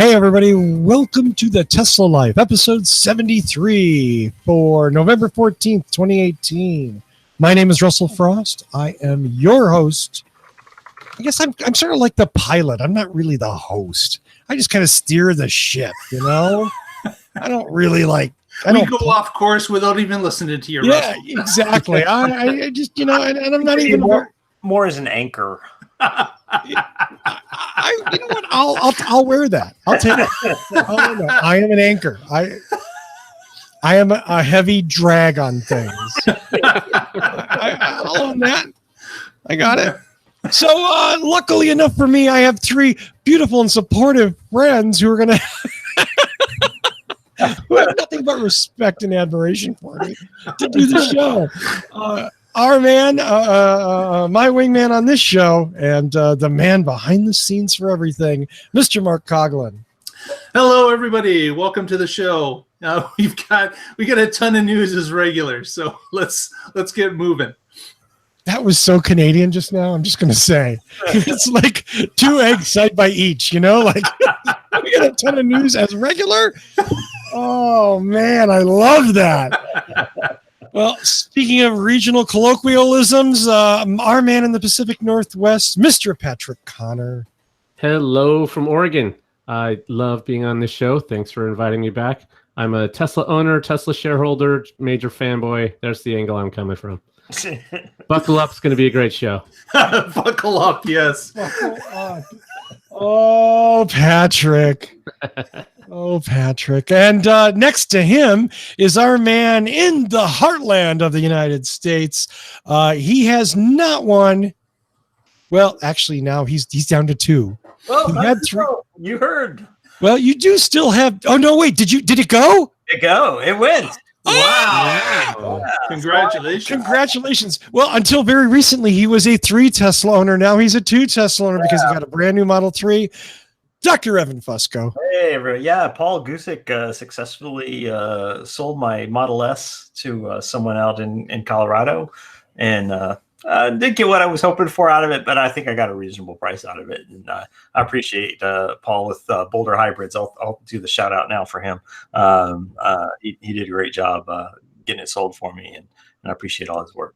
Hey everybody, welcome to the Tesla Life, episode 73 for November 14th, 2018. My name is Russell Frost. I am your host. I guess I'm sort of like the pilot. I'm not really the host. I just kind of steer the ship, you know? I don't really like... We go off course without even listening to your Yeah, Russell. Exactly. I just, and I'm not even... More as an anchor. You know what? I'll wear that. I'll take it. I am an anchor. I am a heavy drag on things. I'll own that. I got it. So luckily enough for me, I have three beautiful and supportive friends who are gonna who have nothing but respect and admiration for me to do the show. Our man, my wingman on this show, and the man behind the scenes for everything, Mr. Mark Coughlin. Hello, everybody. Welcome to the show. We got a ton of news as regular, so let's get moving. That was so Canadian just now. I'm just going to say it's like two eggs side by each. You know, like we got a ton of news as regular. Oh man, I love that. Well, speaking of regional colloquialisms, our man in the Pacific Northwest, Mr. Patrick Connor. Hello from Oregon. I love being on this show. Thanks for inviting me back. I'm a Tesla owner, Tesla shareholder, major fanboy. There's the angle I'm coming from. Buckle up. It's going to be a great show. Buckle up, yes. Buckle up. Oh, Patrick. Oh, Patrick. And next to him is our man in the heartland of the United States. He has not one. Well, actually, now he's down to two. Well, he had three. You heard. Well, you do still have. Oh, no, wait. Did it go? It went. Wow. Yeah. Congratulations. Well, until very recently, he was a 3 Tesla owner. Now he's a 2 Tesla owner because he got a brand new Model 3. Dr. Evan Fusco. Hey, Paul Gusick successfully sold my Model S to someone out in Colorado, and didn't get what I was hoping for out of it, but I think I got a reasonable price out of it, and I appreciate Paul with Boulder Hybrids. I'll do the shout out now for him. He did a great job getting it sold for me, and I appreciate all his work.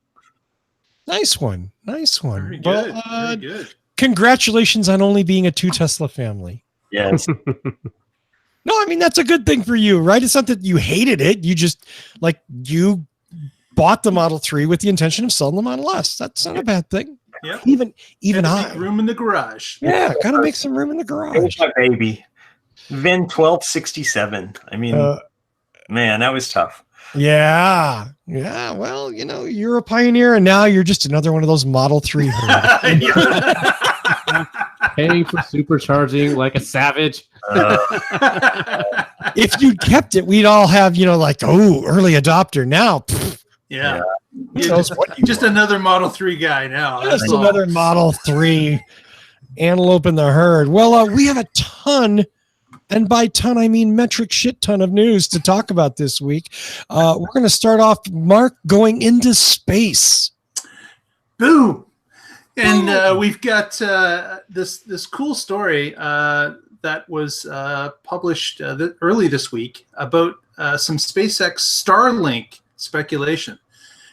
Nice one. Very good. Very good. Congratulations on only being a 2 Tesla family. Yes. No, I mean, that's a good thing for you, right? It's not that you hated it. You just, you bought the Model 3 with the intention of selling the Model S. That's not a bad thing. Yeah. Even I. Room in the garage. Yeah, gotta make some room in the garage. It was my baby. VIN 1267. I mean, man, that was tough. Yeah. Well, you're a pioneer, and now you're just another one of those Model 3. Paying for supercharging like a savage. If you'd kept it, we'd all have, early adopter. Now, yeah. Just another Model 3 guy now. Just another Model 3 antelope in the herd. Well, we have a ton. And by ton, I mean metric shit ton of news to talk about this week. We're going to start off, Mark, going into space. Boom. And we've got this cool story that was published early this week about some SpaceX Starlink speculation.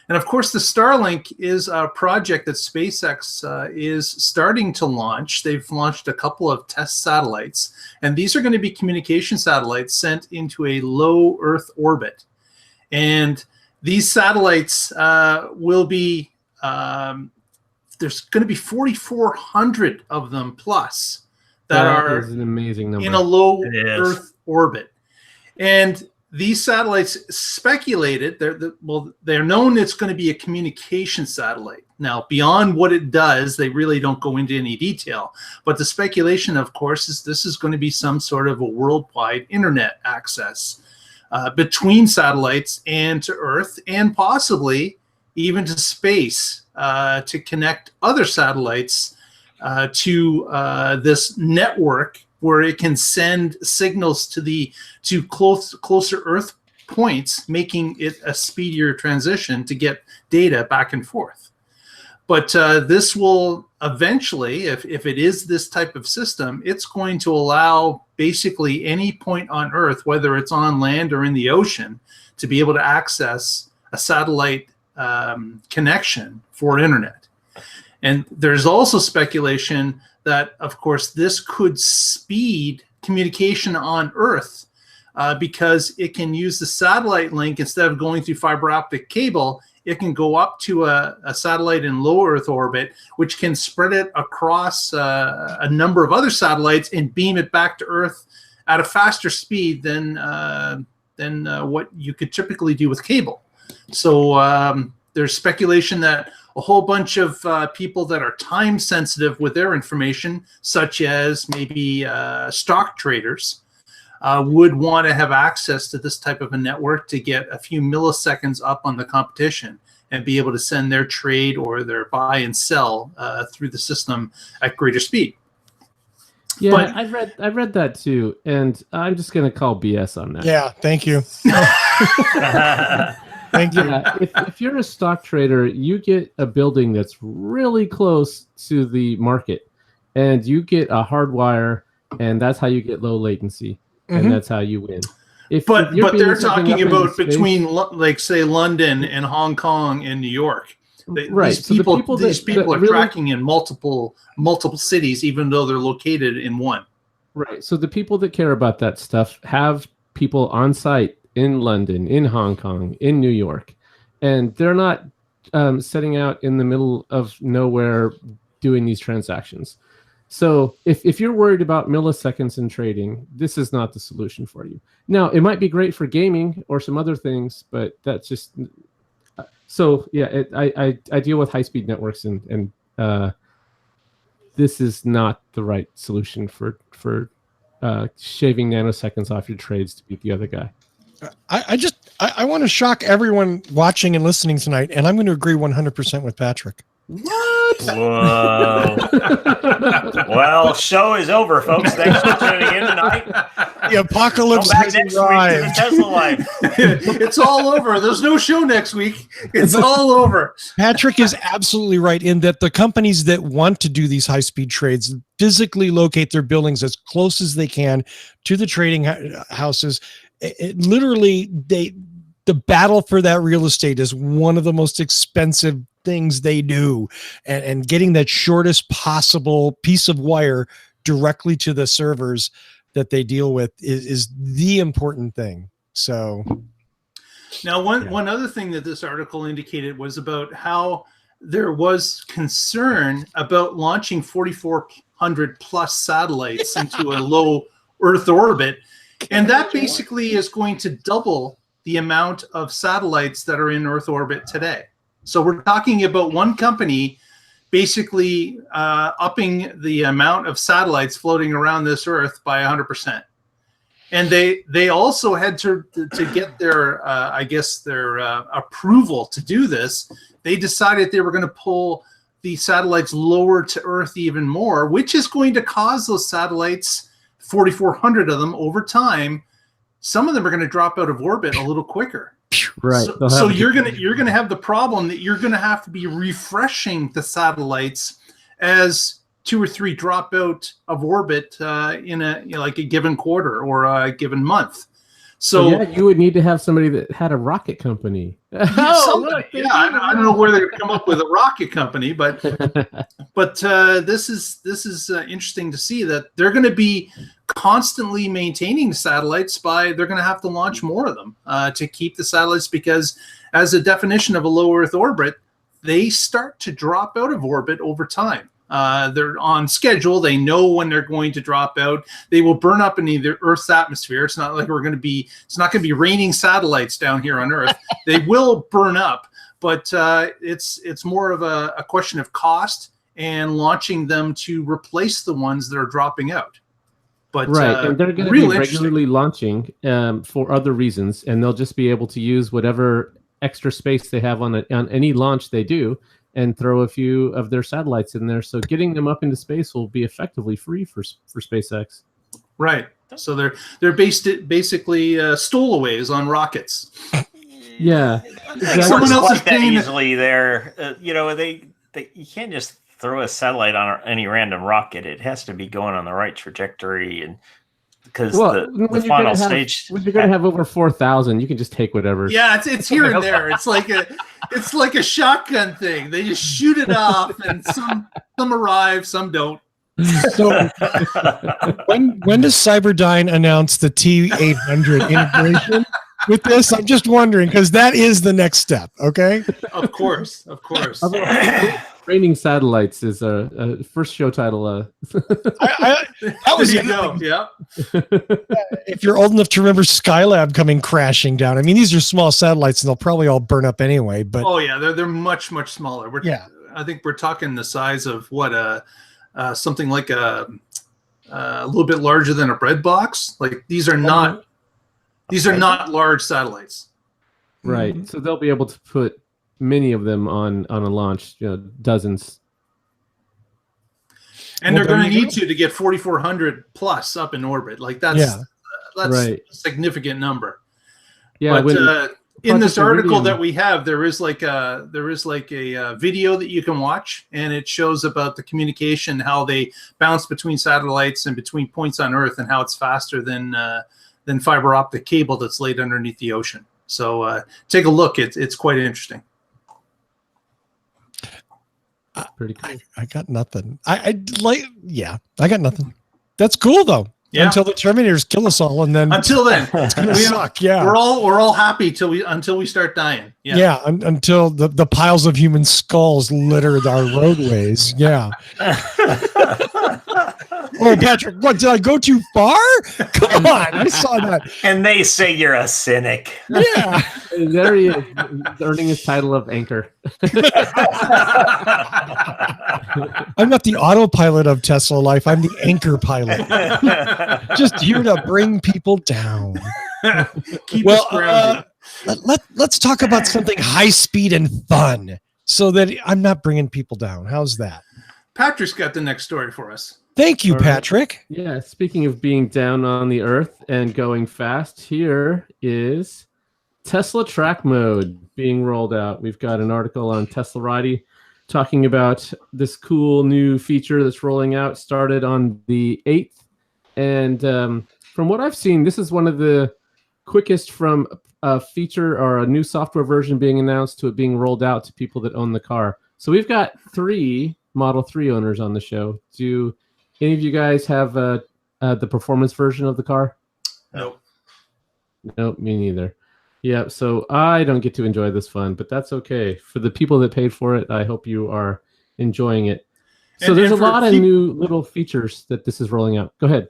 And of course, the Starlink is a project that SpaceX is starting to launch. They've launched a couple of test satellites, and these are going to be communication satellites sent into a low Earth orbit. And these satellites will be, there's going to be 4,400 of them plus that are an amazing number in a low Earth orbit. And these satellites speculated, they're known it's going to be a communication satellite. Now, beyond what it does, they really don't go into any detail. But the speculation, of course, is this is going to be some sort of a worldwide internet access between satellites and to Earth, and possibly even to space to connect other satellites to this network, where it can send signals to closer Earth points, making it a speedier transition to get data back and forth. But this will eventually, if it is this type of system, it's going to allow basically any point on Earth, whether it's on land or in the ocean, to be able to access a satellite connection for internet. And there's also speculation that, of course, this could speed communication on Earth because it can use the satellite link instead of going through fiber optic cable. It can go up to a satellite in low Earth orbit, which can spread it across a number of other satellites and beam it back to Earth at a faster speed than what you could typically do with cable. So there's speculation that a whole bunch of people that are time sensitive with their information, such as maybe stock traders, would want to have access to this type of a network to get a few milliseconds up on the competition and be able to send their trade or their buy and sell through the system at greater speed. Yeah, But- I've read that too, and I'm just gonna call BS on that. Yeah, thank you. Thank you. Yeah, if you're a stock trader, you get a building that's really close to the market, and you get a hard wire, and that's how you get low latency, Mhm. and that's how you win. If But you're they're beaming something talking up into about space- between, like, say, London and Hong Kong and New York. right. These So the people, that- these people that are really- tracking in multiple cities, even though they're located in one. Right. So the people that care about that stuff have people on site in London, in Hong Kong, in New York, and they're not setting out in the middle of nowhere doing these transactions. So if you're worried about milliseconds in trading, this is not the solution for you. Now, it might be great for gaming or some other things, but that's just so yeah. I deal with high-speed networks, and this is not the right solution for shaving nanoseconds off your trades to beat the other guy. I want to shock everyone watching and listening tonight, and I'm going to agree 100% with Patrick. What? Whoa. Well, show is over, folks. Thanks for tuning in tonight. The apocalypse Come back has next week to the arrived. Tesla Life. It's all over. There's no show next week. It's all over. Patrick is absolutely right in that the companies that want to do these high-speed trades physically locate their buildings as close as they can to the trading houses. Literally, the battle for that real estate is one of the most expensive things they do, and getting that shortest possible piece of wire directly to the servers that they deal with is the important thing. So Now, one other thing that this article indicated was about how there was concern about launching 4,400 plus satellites into a low Earth orbit. And that basically is going to double the amount of satellites that are in Earth orbit today. So we're talking about one company basically upping the amount of satellites floating around this Earth by 100%. And they also had to get their, I guess, their approval to do this. They decided they were going to pull the satellites lower to Earth even more, which is going to cause those satellites, 4,400 of them over time, some of them are going to drop out of orbit a little quicker. Right. So you're gonna have the problem that you're gonna have to be refreshing the satellites as 2 or 3 drop out of orbit in like a given quarter or a given month. So yeah, you would need to have somebody that had a rocket company. somebody, I don't know where they're going to come up with a rocket company, but this is interesting to see that they're going to be constantly maintaining satellites they're going to have to launch more of them to keep the satellites, because as a definition of a low Earth orbit, they start to drop out of orbit over time. They're on schedule. They know when they're going to drop out. They will burn up in the Earth's atmosphere. It's not like it's not going to be raining satellites down here on Earth. They will burn up, but it's more of a question of cost and launching them to replace the ones that are dropping out. But right, and they're going to be regularly launching for other reasons, and they'll just be able to use whatever extra space they have on any launch they do, and throw a few of their satellites in there. So getting them up into space will be effectively free for SpaceX. Right. So they're basically stowaways on rockets. Yeah. Exactly. Someone else is Like that paying easily there. You can't just throw a satellite on any random rocket, it has to be going on the right trajectory, and because the final stage, when you're going to have over 4,000, you can just take whatever. Yeah, it's here and there. It's like a shotgun thing. They just shoot it off, and some arrive, some don't. So when does Cyberdyne announce the T800 integration with this? I'm just wondering, because that is the next step. Okay. Of course. Raining Satellites is a first show title. That was there you go. Yeah. If you're old enough to remember Skylab coming crashing down. I mean, these are small satellites, and they'll probably all burn up anyway. But oh yeah, they're much smaller. I think we're talking the size of what something like a little bit larger than a bread box. Like these are not large satellites. Right. Mm-hmm. So they'll be able to put many of them on a launch, dozens. And they're going to need to get 4,400 plus up in orbit. Like that's right. A significant number. Yeah. But in this article that we have, there is like a video that you can watch, and it shows about the communication, how they bounce between satellites and between points on Earth, and how it's faster than fiber optic cable that's laid underneath the ocean. So take a look. It's quite interesting. Pretty cool. I got nothing. I got nothing. That's cool though. Yeah. Until the Terminators kill us all, and then until then it's gonna suck. Yeah, we're all happy until we start dying. Yeah, until the piles of human skulls litter our roadways. Yeah. Oh, Patrick, what, did I go too far? Come on, I saw that. And they say you're a cynic. Yeah. And there he is, earning his title of anchor. I'm not the autopilot of Tesla life. I'm the anchor pilot. Just here to bring people down. Keep us grounded. Let's talk about something high speed and fun so that I'm not bringing people down. How's that? Patrick's got the next story for us. Thank you, Patrick. Yeah, speaking of being down on the earth and going fast, here is Tesla Track Mode being rolled out. We've got an article on Teslarati talking about this cool new feature that's rolling out. Started on the 8th. And from what I've seen, this is one of the quickest from a feature or a new software version being announced to it being rolled out to people that own the car. So we've got 3 Model 3 owners on the show. Do any of you guys have the performance version of the car? Nope. Nope, me neither. Yeah, so I don't get to enjoy this fun, but that's okay. For the people that paid for it, I hope you are enjoying it. So there's a lot of new little features that this is rolling out. Go ahead.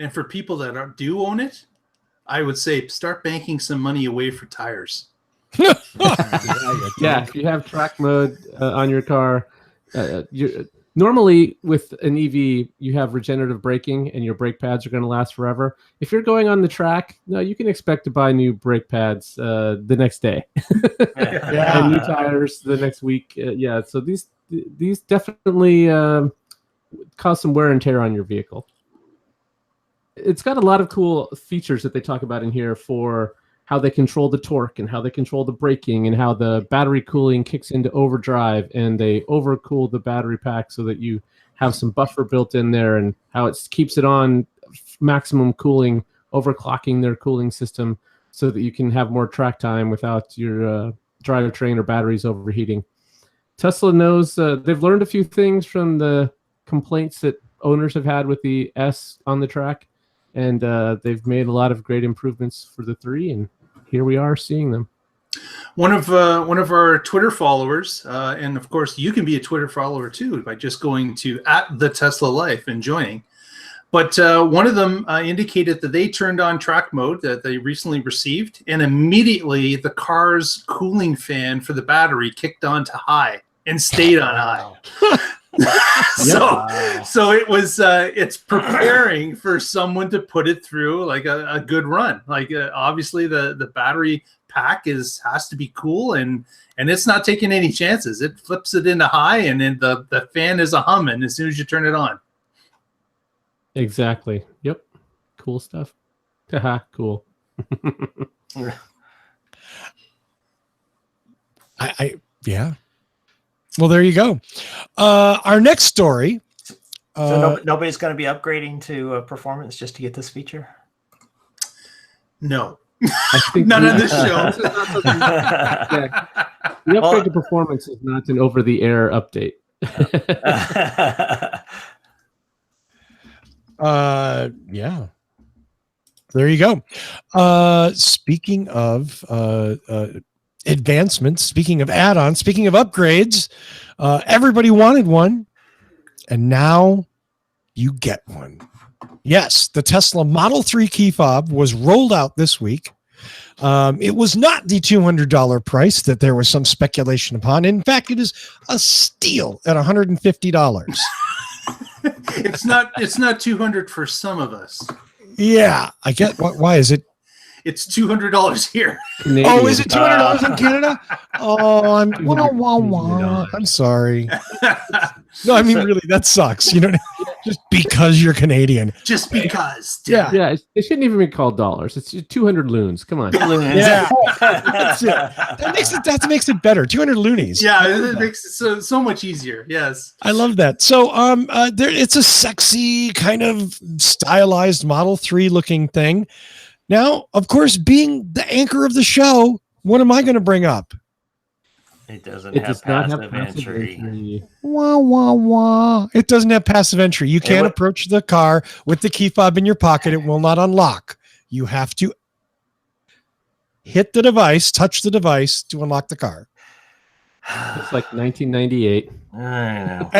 And for people that do own it, I would say start banking some money away for tires. Yeah, if you have track mode on your car, normally with an EV, you have regenerative braking and your brake pads are going to last forever. If you're going on the track, no, you can expect to buy new brake pads the next day. And new tires the next week. So these definitely cause some wear and tear on your vehicle. It's got a lot of cool features that they talk about in here for how they control the torque and how they control the braking and how the battery cooling kicks into overdrive and they overcool the battery pack so that you have some buffer built in there, and how it keeps it on maximum cooling, overclocking their cooling system so that you can have more track time without your drivetrain or batteries overheating. Tesla knows they've learned a few things from the complaints that owners have had with the S on the track, and they've made a lot of great improvements for the 3, and here we are seeing them. One of our Twitter followers, and of course you can be a Twitter follower too by just going to @TheTeslaLife and joining. But one of them indicated that they turned on track mode that they recently received, and immediately the car's cooling fan for the battery kicked on to high and stayed on high. So it was it's preparing for someone to put it through like a good run. Like obviously the battery pack has to be cool, and it's not taking any chances. It flips it into high, and then the fan is a humming as soon as you turn it on. Exactly. Yep. Cool stuff. Haha, cool. Yeah. Well, there you go. Our next story. So nobody's going to be upgrading to performance just to get this feature? No. I think None of the- this show. The upgrade to performance is not an over-the-air update. Yeah. There you go. Speaking of advancements, speaking of add-ons, speaking of upgrades, everybody wanted one, and now you get one. Yes, the Tesla Model 3 key fob was rolled out this week. It was not the $200 price that there was some speculation upon. In fact, it is a steal at $150. It's not 200 for some of us. Yeah, I get why is it? It's $200 here. Oh, is it $200 in Canada? Oh, I'm sorry. No, I mean really, that sucks. You know, just because you're Canadian. Just because. Yeah. Yeah, it shouldn't even be called dollars. It's 200 loons. Come on. Yeah, that's it. That makes it better. 200 loonies. Yeah, it makes it so much easier. Yes. I love that. So, it's a sexy kind of stylized Model 3 looking thing. Now, of course, being the anchor of the show, what am I going to bring up? It doesn't It have does not have passive passive entry. entry. Wah, wah, wah. It doesn't have passive entry. You can't approach the car with the key fob in your pocket. It will not unlock. You have to hit the device, touch the device to unlock the car. It's like 1998. I know.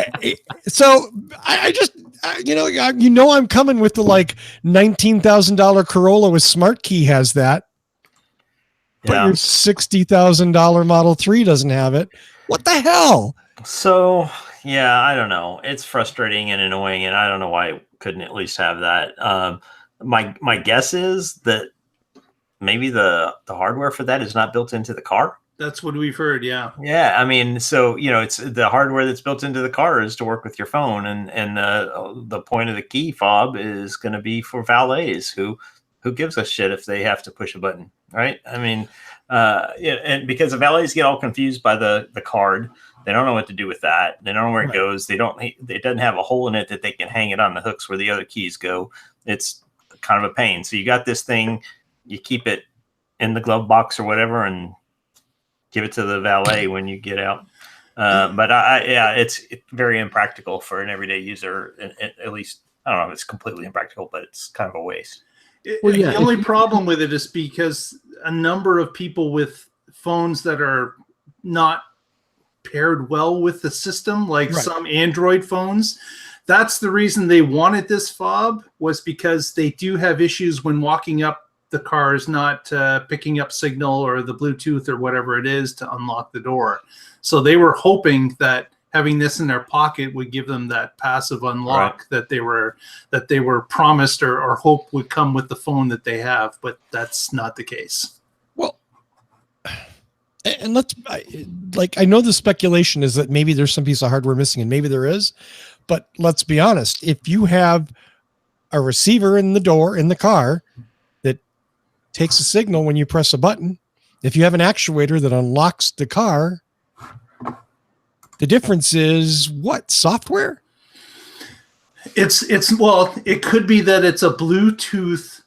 So I just, I'm coming with the like $19,000 Corolla with Smart Key has that. But Yeah. your $60,000 Model 3 doesn't have it. What the hell? So yeah, I don't know. It's frustrating and annoying, and I don't know why it couldn't at least have that. My guess is that maybe the hardware for that is not built into the car. That's what we've heard. Yeah. Yeah, I mean, so it's the hardware that's built into the car is to work with your phone, and the point of the key fob is going to be for valets who gives a shit if they have to push a button, right? I mean, and because the valets get all confused by the card, they don't know what to do with that. They don't know where it goes. It doesn't have a hole in it that they can hang it on the hooks where the other keys go. It's kind of a pain. So you got this thing, you keep it in the glove box or whatever, and give it to the valet when you get out. But it's very impractical for an everyday user. At least, I don't know if it's completely impractical, but it's kind of a waste. The only problem with it is because a number of people with phones that are not paired well with the system, like some Android phones, that's the reason they wanted this fob, was because they do have issues when walking up the car is not picking up signal or the Bluetooth or whatever it is to unlock the door. So they were hoping that having this in their pocket would give them that passive unlock that they were promised or hope would come with the phone that they have, but that's not the case. Well, and I know the speculation is that maybe there's some piece of hardware missing, and maybe there is, but let's be honest. If you have a receiver in the door in the car that takes a signal when you press a button, if you have an actuator that unlocks the car, the difference is what? Software? It could be that it's a Bluetooth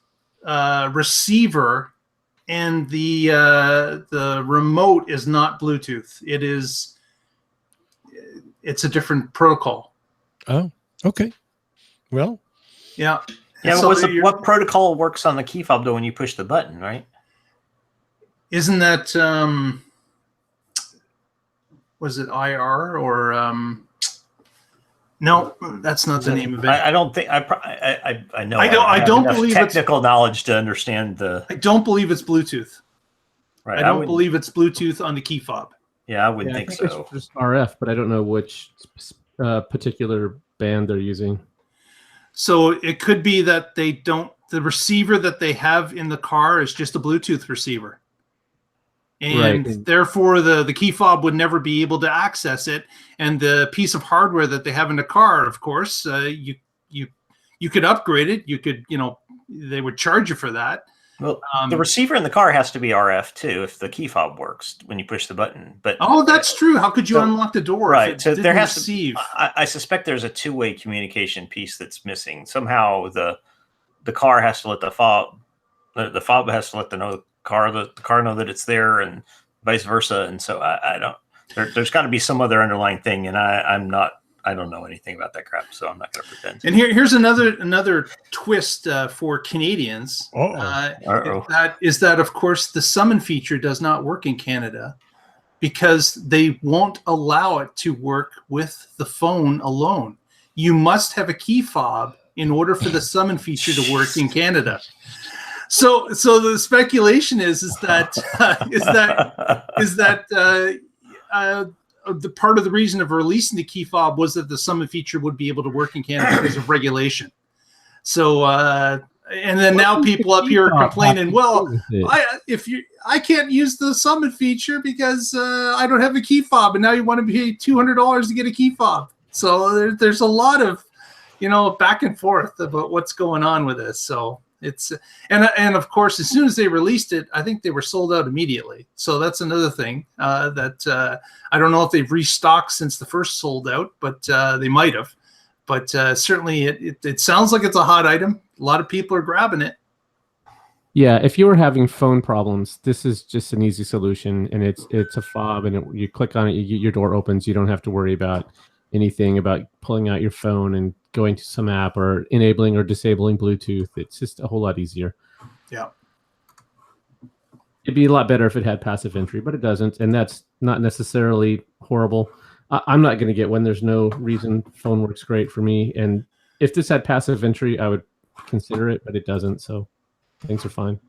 receiver, and the remote is not Bluetooth. It's a different protocol. Oh, okay. Well, yeah. Yeah, So what protocol works on the key fob though when you push the button, right? Isn't that was it IR or no? That's not the name of it. I don't think I know. I don't enough believe technical knowledge to understand the. I don't believe it's Bluetooth. Right, I don't believe it's Bluetooth on the key fob. Yeah, I wouldn't think it's so. just RF, but I don't know which particular band they're using. So it could be that the receiver that they have in the car is just a Bluetooth receiver. And therefore the key fob would never be able to access it. And the piece of hardware that they have in the car, of course, you could upgrade it. You could, they would charge you for that. Well, the receiver in the car has to be RF too if the key fob works when you push the button. But that's true. How could you unlock the door? Right. So there has receive? I suspect there's a two-way communication piece that's missing. Somehow the car has to let the fob has to let the car know that it's there, and vice versa. And so I don't. There's got to be some other underlying thing, and I don't know anything about that crap, so I'm not going to pretend. And here's another twist for Canadians. That of course the summon feature does not work in Canada because they won't allow it to work with the phone alone. You must have a key fob in order for the summon feature to work in Canada. So the speculation is that the part of the reason of releasing the key fob was that the summon feature would be able to work in Canada because of regulation. So, and then now people up here are complaining, well, I can't use the summon feature because I don't have a key fob, and now you want to pay $200 to get a key fob. So there's a lot of, back and forth about what's going on with this. So it's and of course, as soon as they released it, I think they were sold out immediately. So that's another thing that I don't know if they've restocked since the first sold out, but they might have. But certainly, it sounds like it's a hot item. A lot of people are grabbing it. Yeah, if you were having phone problems, this is just an easy solution, and it's a fob, and you click on it, your door opens. You don't have to worry about anything about pulling out your phone and going to some app or enabling or disabling Bluetooth. It's just a whole lot easier. Yeah. It'd be a lot better if it had passive entry, but it doesn't, and that's not necessarily horrible. I'm not going to get one. There's no reason. Phone works great for me, and if this had passive entry, I would consider it, but it doesn't, so things are fine.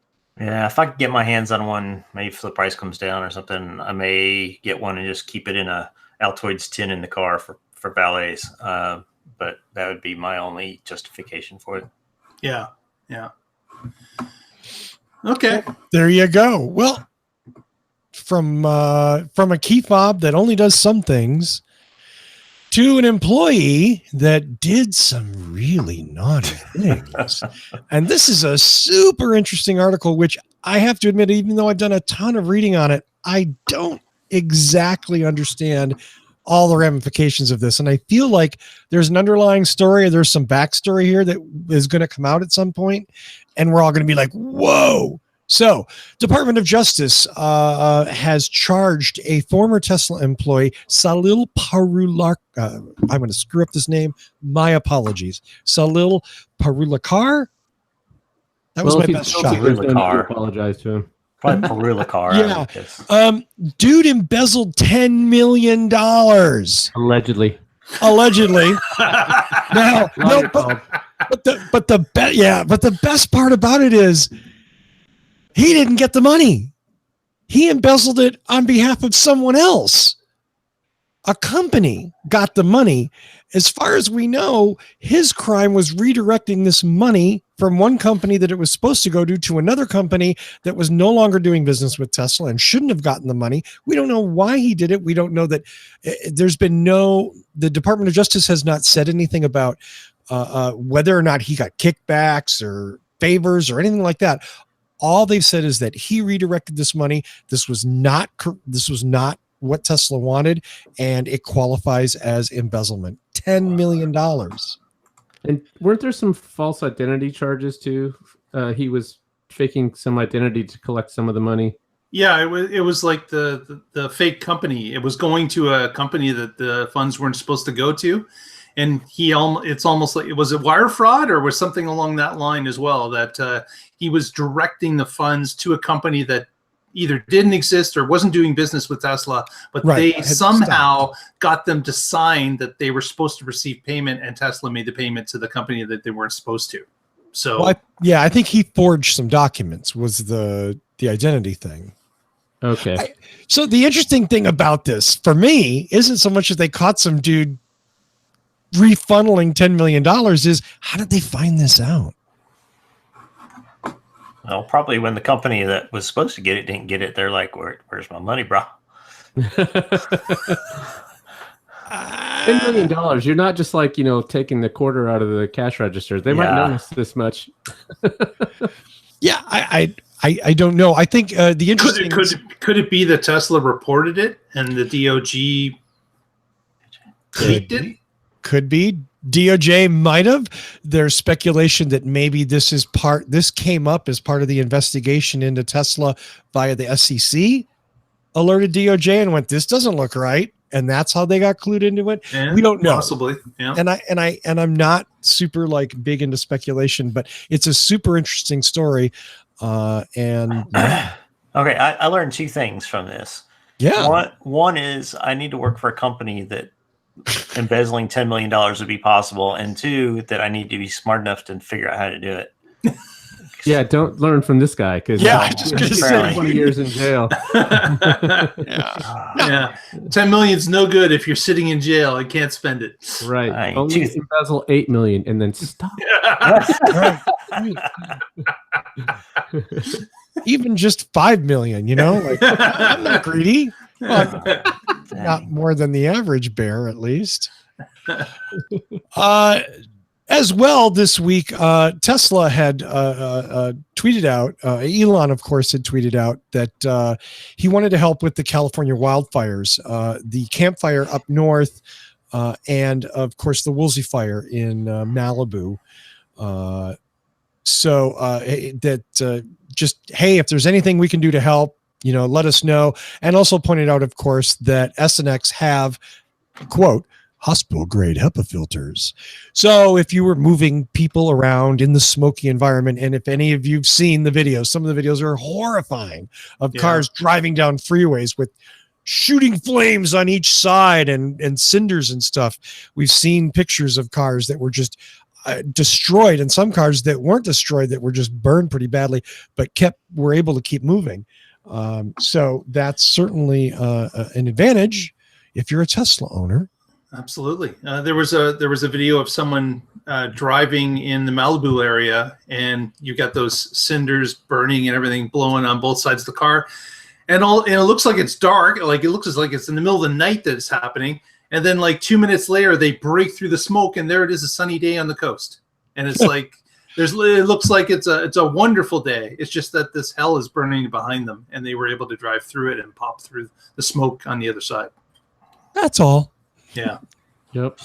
Yeah, if I could get my hands on one, maybe if the price comes down or something, I may get one and just keep it in a Altoids tin in the car for valets. But that would be my only justification for it. Yeah. Okay. There you go. Well, from a key fob that only does some things to an employee that did some really naughty things. And this is a super interesting article, which I have to admit, even though I've done a ton of reading on it, I don't exactly understand all the ramifications of this. And I feel like there's an underlying story, or there's some backstory here that is going to come out at some point, and we're all going to be like, whoa. So Department of Justice has charged a former Tesla employee, Salil Parulakar. I'm going to screw up this name. My apologies. Salil Parulakar. That was my best shot. Parulakar. Apologize to him. Probably Parulakar. Yeah. Dude embezzled $10 million. Allegedly. Now, no, but the best part about it is he didn't get the money. He embezzled it on behalf of someone else. A company got the money. As far as we know, his crime was redirecting this money from one company that it was supposed to go to another company that was no longer doing business with Tesla and shouldn't have gotten the money. We don't know why he did it. We don't know that the Department of Justice has not said anything about whether or not he got kickbacks or favors or anything like that. All they've said is that he redirected this money. This was not what Tesla wanted, and it qualifies as embezzlement. $10 million. And weren't there some false identity charges too? He was faking some identity to collect some of the money. Yeah, it was like the fake company. It was going to a company that the funds weren't supposed to go to, and it's almost like, was it wire fraud or was something along that line as well, that he was directing the funds to a company that either didn't exist or wasn't doing business with Tesla, but they somehow got them to sign that they were supposed to receive payment, and Tesla made the payment to the company that they weren't supposed to. So, I think he forged some documents was the identity thing. Okay. So the interesting thing about this for me isn't so much that they caught some dude refunneling $10 million is how did they find this out? Well, probably when the company that was supposed to get it didn't get it, they're like, where's my money, bro? $10 million. You're not just like, taking the quarter out of the cash register. They might notice this much. Yeah, I don't know. I think the interesting Could it be that Tesla reported it and the DOJ tweaked it? Could be. DOJ might have. There's speculation that maybe this came up as part of the investigation into Tesla via the SEC, alerted DOJ and went, this doesn't look right. And that's how they got clued into it. Yeah, we don't know. Possibly. Yeah. And I'm not super like big into speculation, but it's a super interesting story. Okay, I learned two things from this. Yeah. One is I need to work for a company that embezzling $10 million would be possible, and two, that I need to be smart enough to figure out how to do it. Yeah, don't learn from this guy because I just gonna say 20 years in jail. Yeah. 10 million's no good if you're sitting in jail and can't spend it. Right. Only embezzle 8 million and then stop. Even just 5 million, like I'm not greedy. Not more than the average bear, at least. As well, this week, Tesla had tweeted out, Elon, of course, had tweeted out that he wanted to help with the California wildfires, the Camp Fire up north, and, of course, the Woolsey Fire in Malibu. Just, hey, if there's anything we can do to help, let us know. And also pointed out, of course, that SNX have, quote, hospital-grade HEPA filters. So if you were moving people around in the smoky environment, and if any of you've seen the videos, some of the videos are horrifying of cars driving down freeways with shooting flames on each side and cinders and stuff. We've seen pictures of cars that were just destroyed, and some cars that weren't destroyed that were just burned pretty badly, but were able to keep moving. So that's certainly an advantage if you're a Tesla owner. Absolutely. There was a video of someone driving in the Malibu area, and you got those cinders burning and everything blowing on both sides of the car, and it looks like it's dark, like it looks like it's in the middle of the night that it's happening. And then like 2 minutes later, they break through the smoke, and there it is, a sunny day on the coast. And it's like it looks like it's a wonderful day. It's just that this hell is burning behind them, and they were able to drive through it and pop through the smoke on the other side. That's all. Yeah. Yep.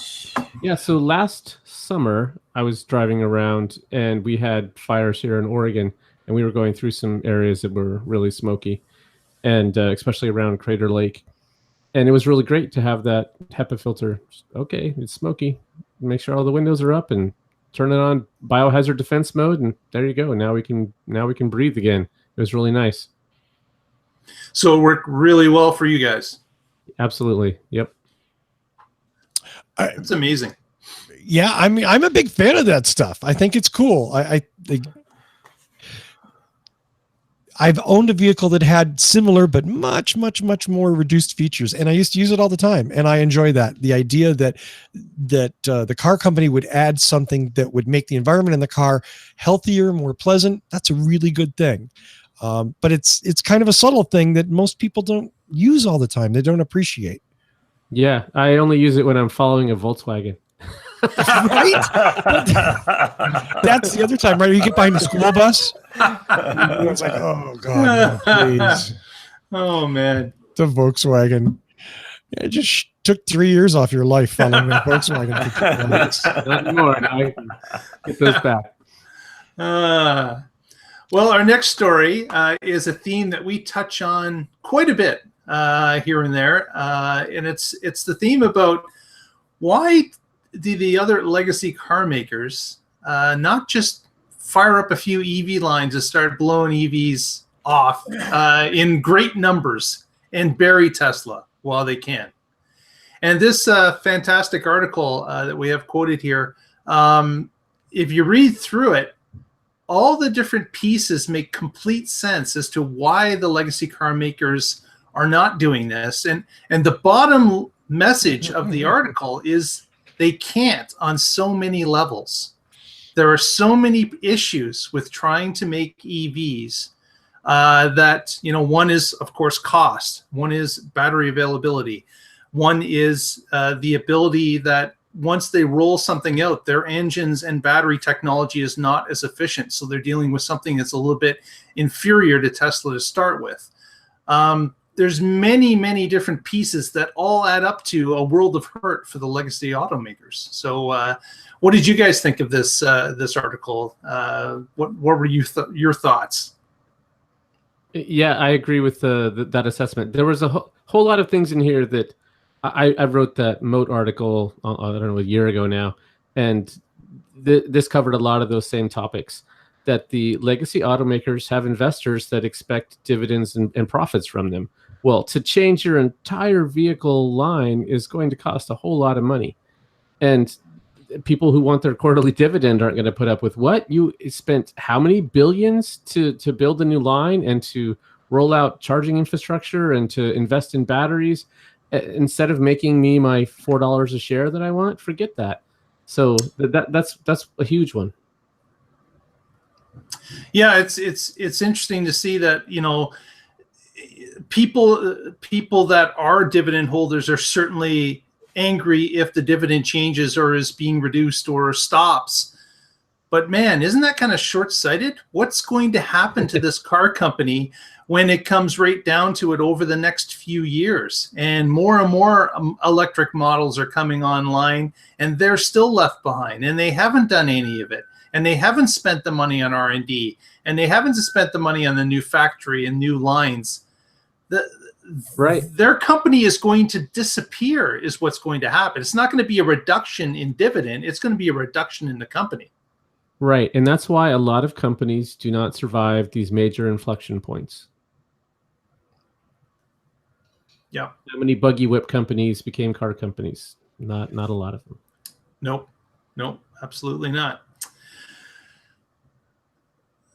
Yeah. So last summer, I was driving around, and we had fires here in Oregon, and we were going through some areas that were really smoky, and especially around Crater Lake. And it was really great to have that HEPA filter. Okay, it's smoky. Make sure all the windows are up and turn it on biohazard defense mode, and there you go. Now we can breathe again. It was really nice. So it worked really well for you guys. Absolutely. Yep. It's amazing. Yeah, I mean, I'm a big fan of that stuff. I think it's cool. I've owned a vehicle that had similar but much, much, much more reduced features, and I used to use it all the time, and I enjoy that. The idea that the car company would add something that would make the environment in the car healthier, more pleasant, that's a really good thing. But it's kind of a subtle thing that most people don't use all the time. They don't appreciate. Yeah, I only use it when I'm following a Volkswagen. Right? That's the other time, right? You get behind the school bus. It's like, oh God, no, please. Oh man, the Volkswagen. It just took 3 years off your life following that Volkswagen. Not anymore. Now I can get those back. Well, our next story is a theme that we touch on quite a bit here and there, and it's the theme about why the other legacy car makers not just fire up a few EV lines and start blowing EVs off in great numbers and bury Tesla while they can. And this fantastic article that we have quoted here, if you read through it, all the different pieces make complete sense as to why the legacy car makers are not doing this. And the bottom message of the article is they can't on so many levels. There are so many issues with trying to make EVs that, one is, of course, cost. One is battery availability. One is the ability that once they roll something out, their engines and battery technology is not as efficient. So they're dealing with something that's a little bit inferior to Tesla to start with. There's many, many different pieces that all add up to a world of hurt for the legacy automakers. So what did you guys think of this this article? What were your thoughts? Yeah, I agree with that assessment. There was a whole lot of things in here that I wrote that Moat article, I don't know, a year ago now, and this covered a lot of those same topics, that the legacy automakers have investors that expect dividends and profits from them. Well, to change your entire vehicle line is going to cost a whole lot of money. And people who want their quarterly dividend aren't going to put up with what? You spent how many billions to build a new line and to roll out charging infrastructure and to invest in batteries? Instead of making me my $4 a share that I want, forget that. So that's a huge one. Yeah, it's interesting to see that, you know, people that are dividend holders are certainly angry if the dividend changes or is being reduced or stops. But man, isn't that kind of short-sighted? What's going to happen to this car company when it comes right down to it over the next few years? And more electric models are coming online, and they're still left behind, and they haven't done any of it. And they haven't spent the money on R&D, and they haven't spent the money on the new factory and new lines. Their company is going to disappear, is what's going to happen. It's not going to be a reduction in dividend. It's going to be a reduction in the company. Right. And that's why a lot of companies do not survive these major inflection points. Yeah. How many buggy whip companies became car companies? Not a lot of them. Nope, absolutely not.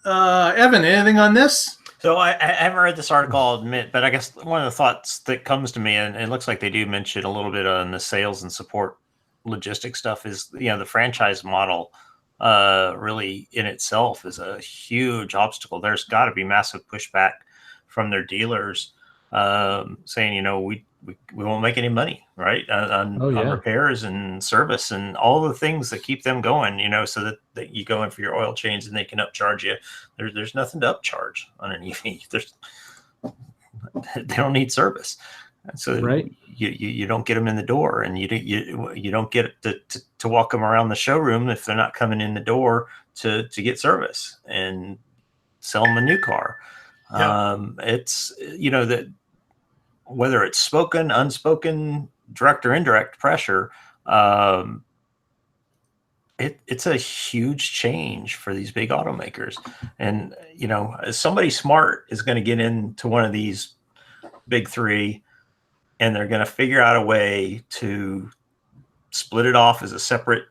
Evan, anything on this? So I haven't read this article, I'll admit, but I guess one of the thoughts that comes to me, and it looks like they do mention a little bit on the sales and support logistics stuff, is, you know, the franchise model really in itself is a huge obstacle. There's got to be massive pushback from their dealers saying, you know, we won't make any money, right, on repairs and service and all the things that keep them going, you know, so that you go in for your oil change and they can upcharge you. There's nothing to upcharge on an EV. They don't need service. And so you don't get them in the door, and you don't get to walk them around the showroom if they're not coming in the door to get service and sell them a new car. Yeah. It's, you know, that whether it's spoken, unspoken, direct or indirect pressure, it's a huge change for these big automakers. And, you know, somebody smart is going to get into one of these big three, and they're going to figure out a way to split it off as a separate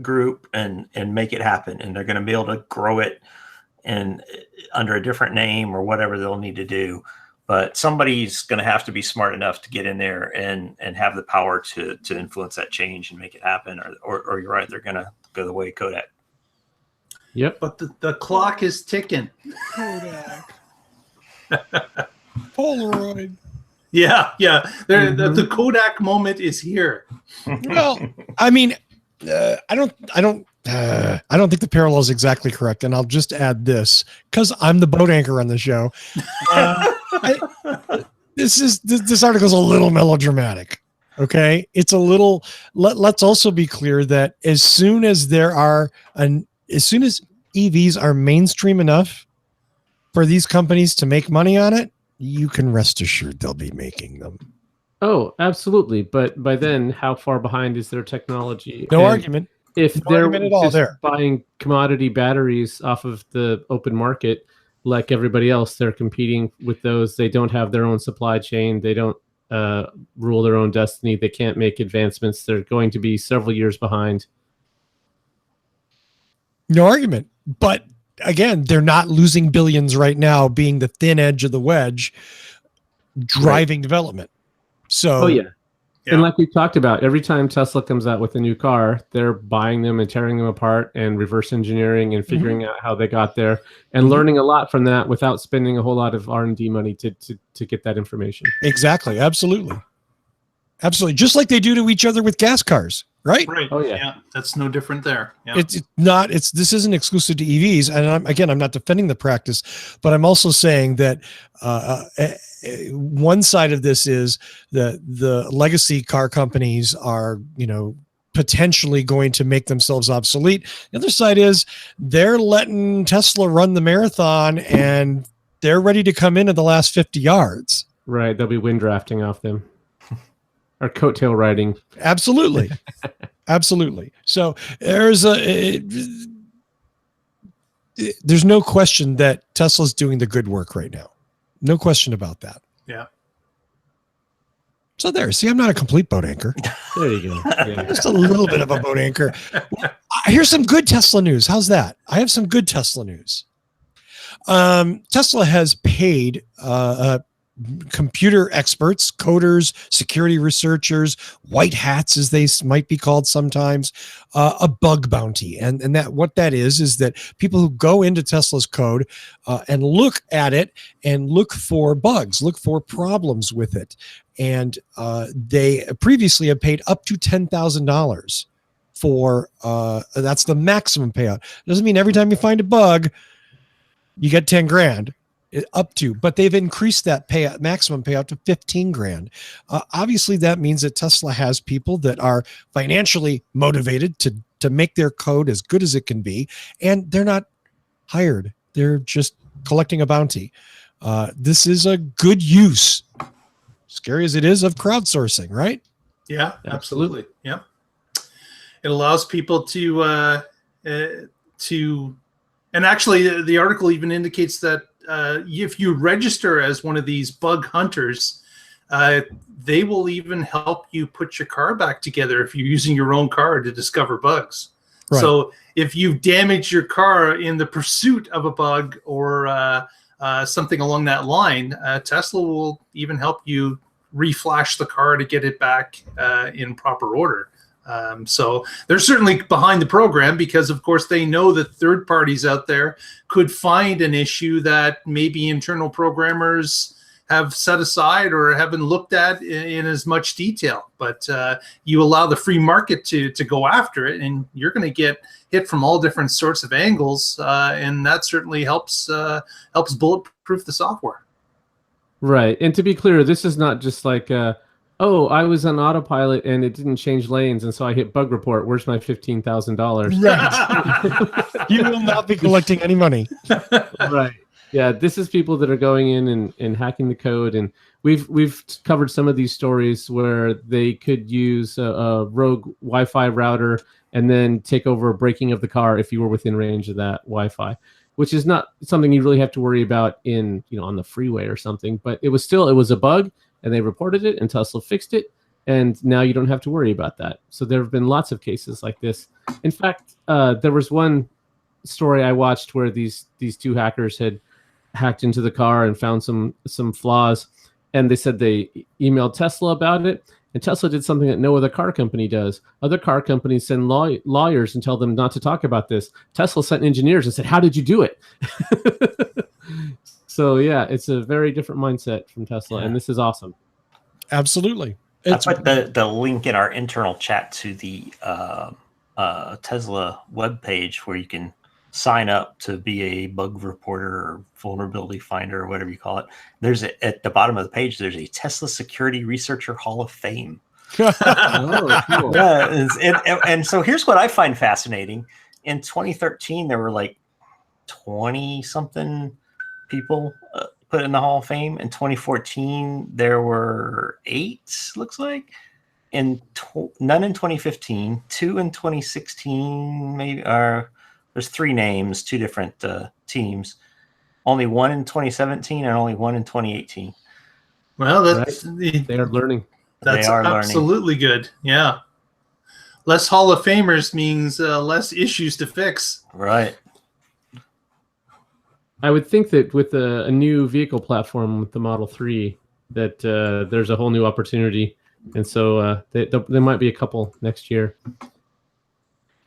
group and make it happen. And they're going to be able to grow it and under a different name or whatever they'll need to do. But somebody's going to have to be smart enough to get in there and have the power to influence that change and make it happen. Or you're right, they're going to go the way of Kodak. Yep. But the clock is ticking. Kodak. Polaroid. Yeah. The Kodak moment is here. Well, I mean, I don't think the parallel is exactly correct, and I'll just add this because I'm the boat anchor on the show. This article is a little melodramatic. Okay, it's a little. Let's also be clear that as soon as EVs are mainstream enough for these companies to make money on it, you can rest assured they'll be making them. Oh, absolutely. But by then, how far behind is their technology? No argument. If they're just buying commodity batteries off of the open market, like everybody else, they're competing with those. They don't have their own supply chain. They don't rule their own destiny. They can't make advancements. They're going to be several years behind. No argument. But again, they're not losing billions right now, being the thin edge of the wedge, driving development. So, yeah. And like we talked about, every time Tesla comes out with a new car, they're buying them and tearing them apart and reverse engineering and figuring out how they got there and learning a lot from that without spending a whole lot of R&D money to get that information. Exactly. Absolutely. Absolutely. Just like they do to each other with gas cars, right? Right. Oh, yeah. That's no different there. Yeah. This isn't exclusive to EVs. And I'm not defending the practice, but I'm also saying that one side of this is that the legacy car companies are, potentially going to make themselves obsolete. The other side is they're letting Tesla run the marathon and they're ready to come in at the last 50 yards. Right. They'll be wind drafting off them. Or coattail riding. Absolutely. Absolutely. So there's no question that Tesla's doing the good work right now. No question about that. Yeah. So there, see, I'm not a complete boat anchor. There you go. Yeah. Just a little bit of a boat anchor. Here's some good Tesla news. How's that? I have some good Tesla news. Tesla has paid computer experts, coders, security researchers, white hats as they might be called sometimes, a bug bounty. And that what that is that people who go into Tesla's code and look at it and look for bugs, look for problems with it. And they previously have paid up to $10,000 for that's the maximum payout. Doesn't mean every time you find a bug, you get 10 grand. Up to, but they've increased that payout, maximum payout to 15 grand. Obviously, that means that Tesla has people that are financially motivated to make their code as good as it can be, and they're not hired. They're just collecting a bounty. This is a good use, scary as it is, of crowdsourcing, right? Yeah, absolutely. Yeah. It allows people to, and actually the article even indicates that if you register as one of these bug hunters, they will even help you put your car back together if you're using your own car to discover bugs. Right. So if you damage your car in the pursuit of a bug or something along that line, Tesla will even help you reflash the car to get it back in proper order. So they're certainly behind the program because, of course, they know that third parties out there could find an issue that maybe internal programmers have set aside or haven't looked at in as much detail. But you allow the free market to go after it, and you're going to get hit from all different sorts of angles, and that certainly helps bulletproof the software. Right. And to be clear, this is not just like oh, I was on autopilot and it didn't change lanes, and so I hit bug report. Where's my $15,000? Right. You will not be collecting any money. Right. Yeah, this is people that are going in and hacking the code, and we've covered some of these stories where they could use a rogue Wi-Fi router and then take over breaking of the car if you were within range of that Wi-Fi, which is not something you really have to worry about in on the freeway or something. But it was a bug. And they reported it, and Tesla fixed it, and now you don't have to worry about that. So there have been lots of cases like this. In fact, there was one story I watched where these two hackers had hacked into the car and found some flaws, and they said they emailed Tesla about it, and Tesla did something that no other car company does. Other car companies send lawyers and tell them not to talk about this. Tesla sent engineers and said, "How did you do it?" So yeah, it's a very different mindset from Tesla, and this is awesome. Absolutely. I put the link in our internal chat to the Tesla webpage where you can sign up to be a bug reporter or vulnerability finder or whatever you call it. There's at the bottom of the page, there's a Tesla Security Researcher Hall of Fame. Oh, cool. Yeah, and so here's what I find fascinating. In 2013, there were like 20-something people put in the Hall of Fame. In 2014, there were 8, looks like. None in 2015, 2 in 2016, maybe. There's 3 names, 2 different teams. Only 1 in 2017 and only 1 in 2018. Well, they are learning. That's absolutely good. Yeah. Less Hall of Famers means less issues to fix. Right. I would think that with a new vehicle platform with the Model 3, that there's a whole new opportunity. And so there might be a couple next year.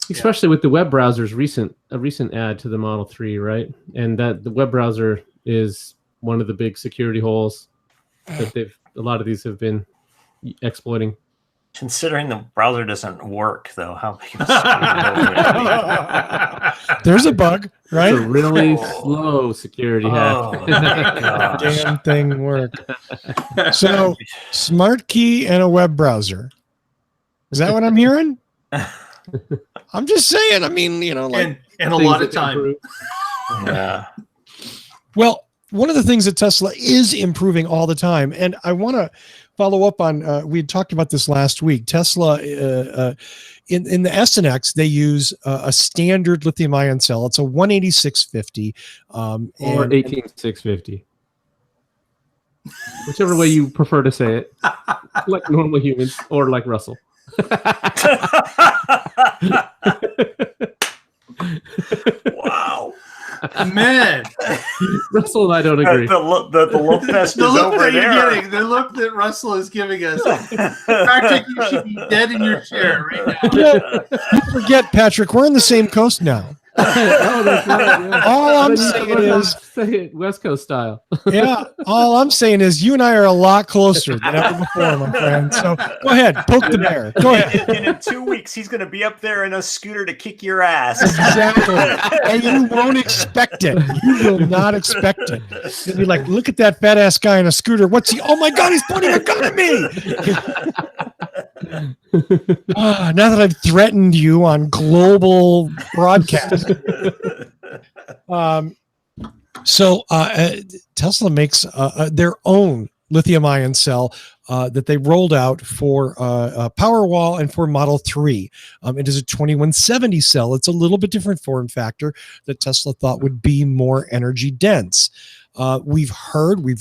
Especially with the web browser's recent add to the Model 3, right? And that the web browser is one of the big security holes that a lot of these have been exploiting. Considering the browser doesn't work, though, how big of a security There's a bug, right? It's a really Oh. slow security Oh, hack. my gosh. Damn thing work. So, smart key and a web browser. Is that what I'm hearing? I'm just saying. I mean, like, and a Things lot of that time. improve. Yeah. well, one of the things that Tesla is improving all the time, and I want to follow up on, we had talked about this last week. Tesla, in the S and X, they use a standard lithium ion cell. It's a 18650. Or And 18650. Whichever way you prefer to say it. Like normal humans or like Russell. Wow. Man, Russell and I don't agree. The look fest the is look over that you're there. getting, the look that Russell is giving us. Patrick, you should be dead in your chair right now. you forget, Patrick, we're on the same coast now. Oh, that's right, yeah. All I'm Then you saying learn how is, to say it West Coast style. yeah, all I'm saying is you and I are a lot closer than ever before, my friend. So go ahead, poke the bear. Go ahead. And in 2 weeks, he's going to be up there in a scooter to kick your ass. Exactly. And you won't expect it. You will not expect it. You'll be like, look at that fat ass guy on a scooter. What's he? Oh my God, he's pointing a gun at me. Now that I've threatened you on global broadcast. So Tesla makes their own lithium ion cell that they rolled out for Powerwall and for Model 3. It is a 2170 cell. It's a little bit different form factor that Tesla thought would be more energy dense. We've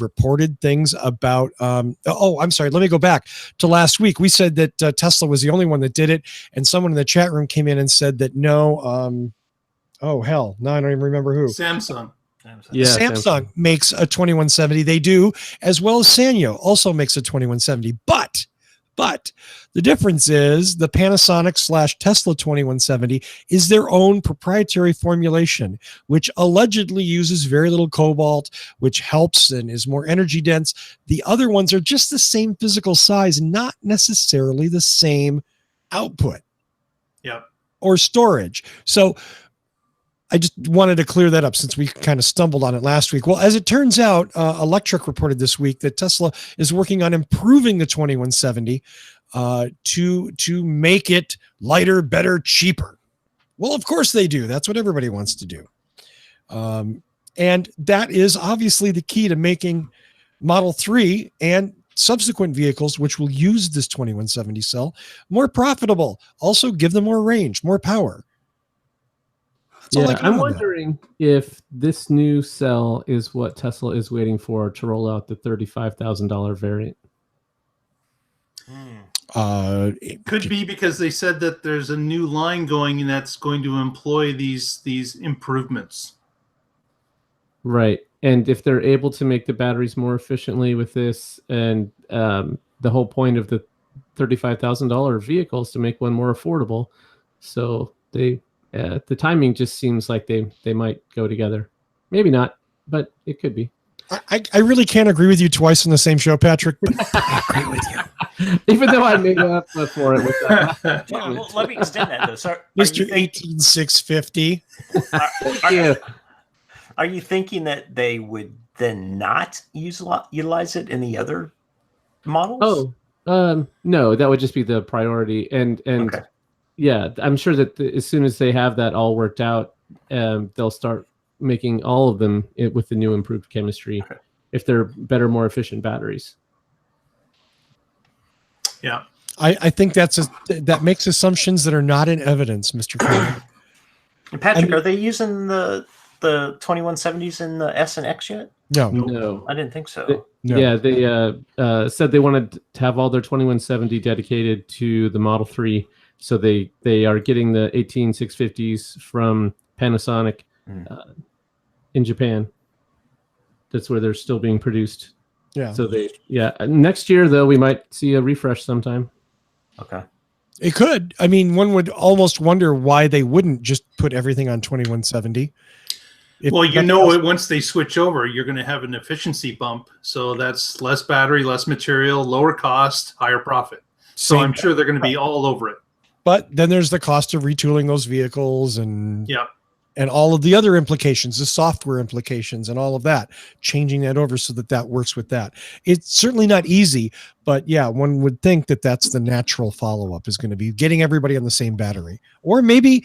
reported things about, I'm sorry, let me go back to last week. We said that Tesla was the only one that did it. And someone in the chat room came in and said that no, oh hell, no, I don't even remember who. Samsung. Yeah, Samsung makes a 2170. They do, as well as Sanyo also makes a 2170. But the difference is the Panasonic / Tesla 2170 is their own proprietary formulation, which allegedly uses very little cobalt, which helps and is more energy dense. The other ones are just the same physical size, not necessarily the same output. Yep. Or storage. So I just wanted to clear that up since we kind of stumbled on it last week. Well, as it turns out, Electric reported this week that Tesla is working on improving the 2170 to make it lighter, better, cheaper. Well, of course they do. That's what everybody wants to do. And that is obviously the key to making Model 3 and subsequent vehicles, which will use this 2170 cell, more profitable. Also give them more range, more power. Yeah, I'm wondering if this new cell is what Tesla is waiting for to roll out the $35,000 variant. It could be because they said that there's a new line going and that's going to employ these improvements. Right. And if they're able to make the batteries more efficiently with this, and the whole point of the $35,000 vehicle is to make one more affordable. So the timing just seems like they might go together. Maybe not, but it could be. I really can't agree with you twice in the same show, Patrick. But I agree with you. Even though I made up for it with that. Well, let me extend that, though. So, Mr. 18650. Are you thinking that they would then not utilize it in the other models? Oh, no, that would just be the priority. And Okay. Yeah, I'm sure that as soon as they have that all worked out, they'll start making all of them with the new improved chemistry, if they're better, more efficient batteries. Yeah. I think that makes assumptions that are not in evidence, Mr. Kramer. And Patrick, are they using the 2170s in the S and X yet? No. I didn't think so. No. Yeah, they said they wanted to have all their 2170 dedicated to the Model 3. So they are getting the 18650s from Panasonic in Japan. That's where they're still being produced. Yeah. So next year though we might see a refresh sometime. Okay. It could. I mean, one would almost wonder why they wouldn't just put everything on 2170. Well, you know it once they switch over, you're going to have an efficiency bump. So that's less battery, less material, lower cost, higher profit. So I'm sure they're going to be all over it. But then there's the cost of retooling those vehicles and yeah, and all of the other implications, the software implications and all of that, changing that over so that that works with that. It's certainly not easy, but yeah, one would think that that's the natural follow-up is going to be getting everybody on the same battery. Or maybe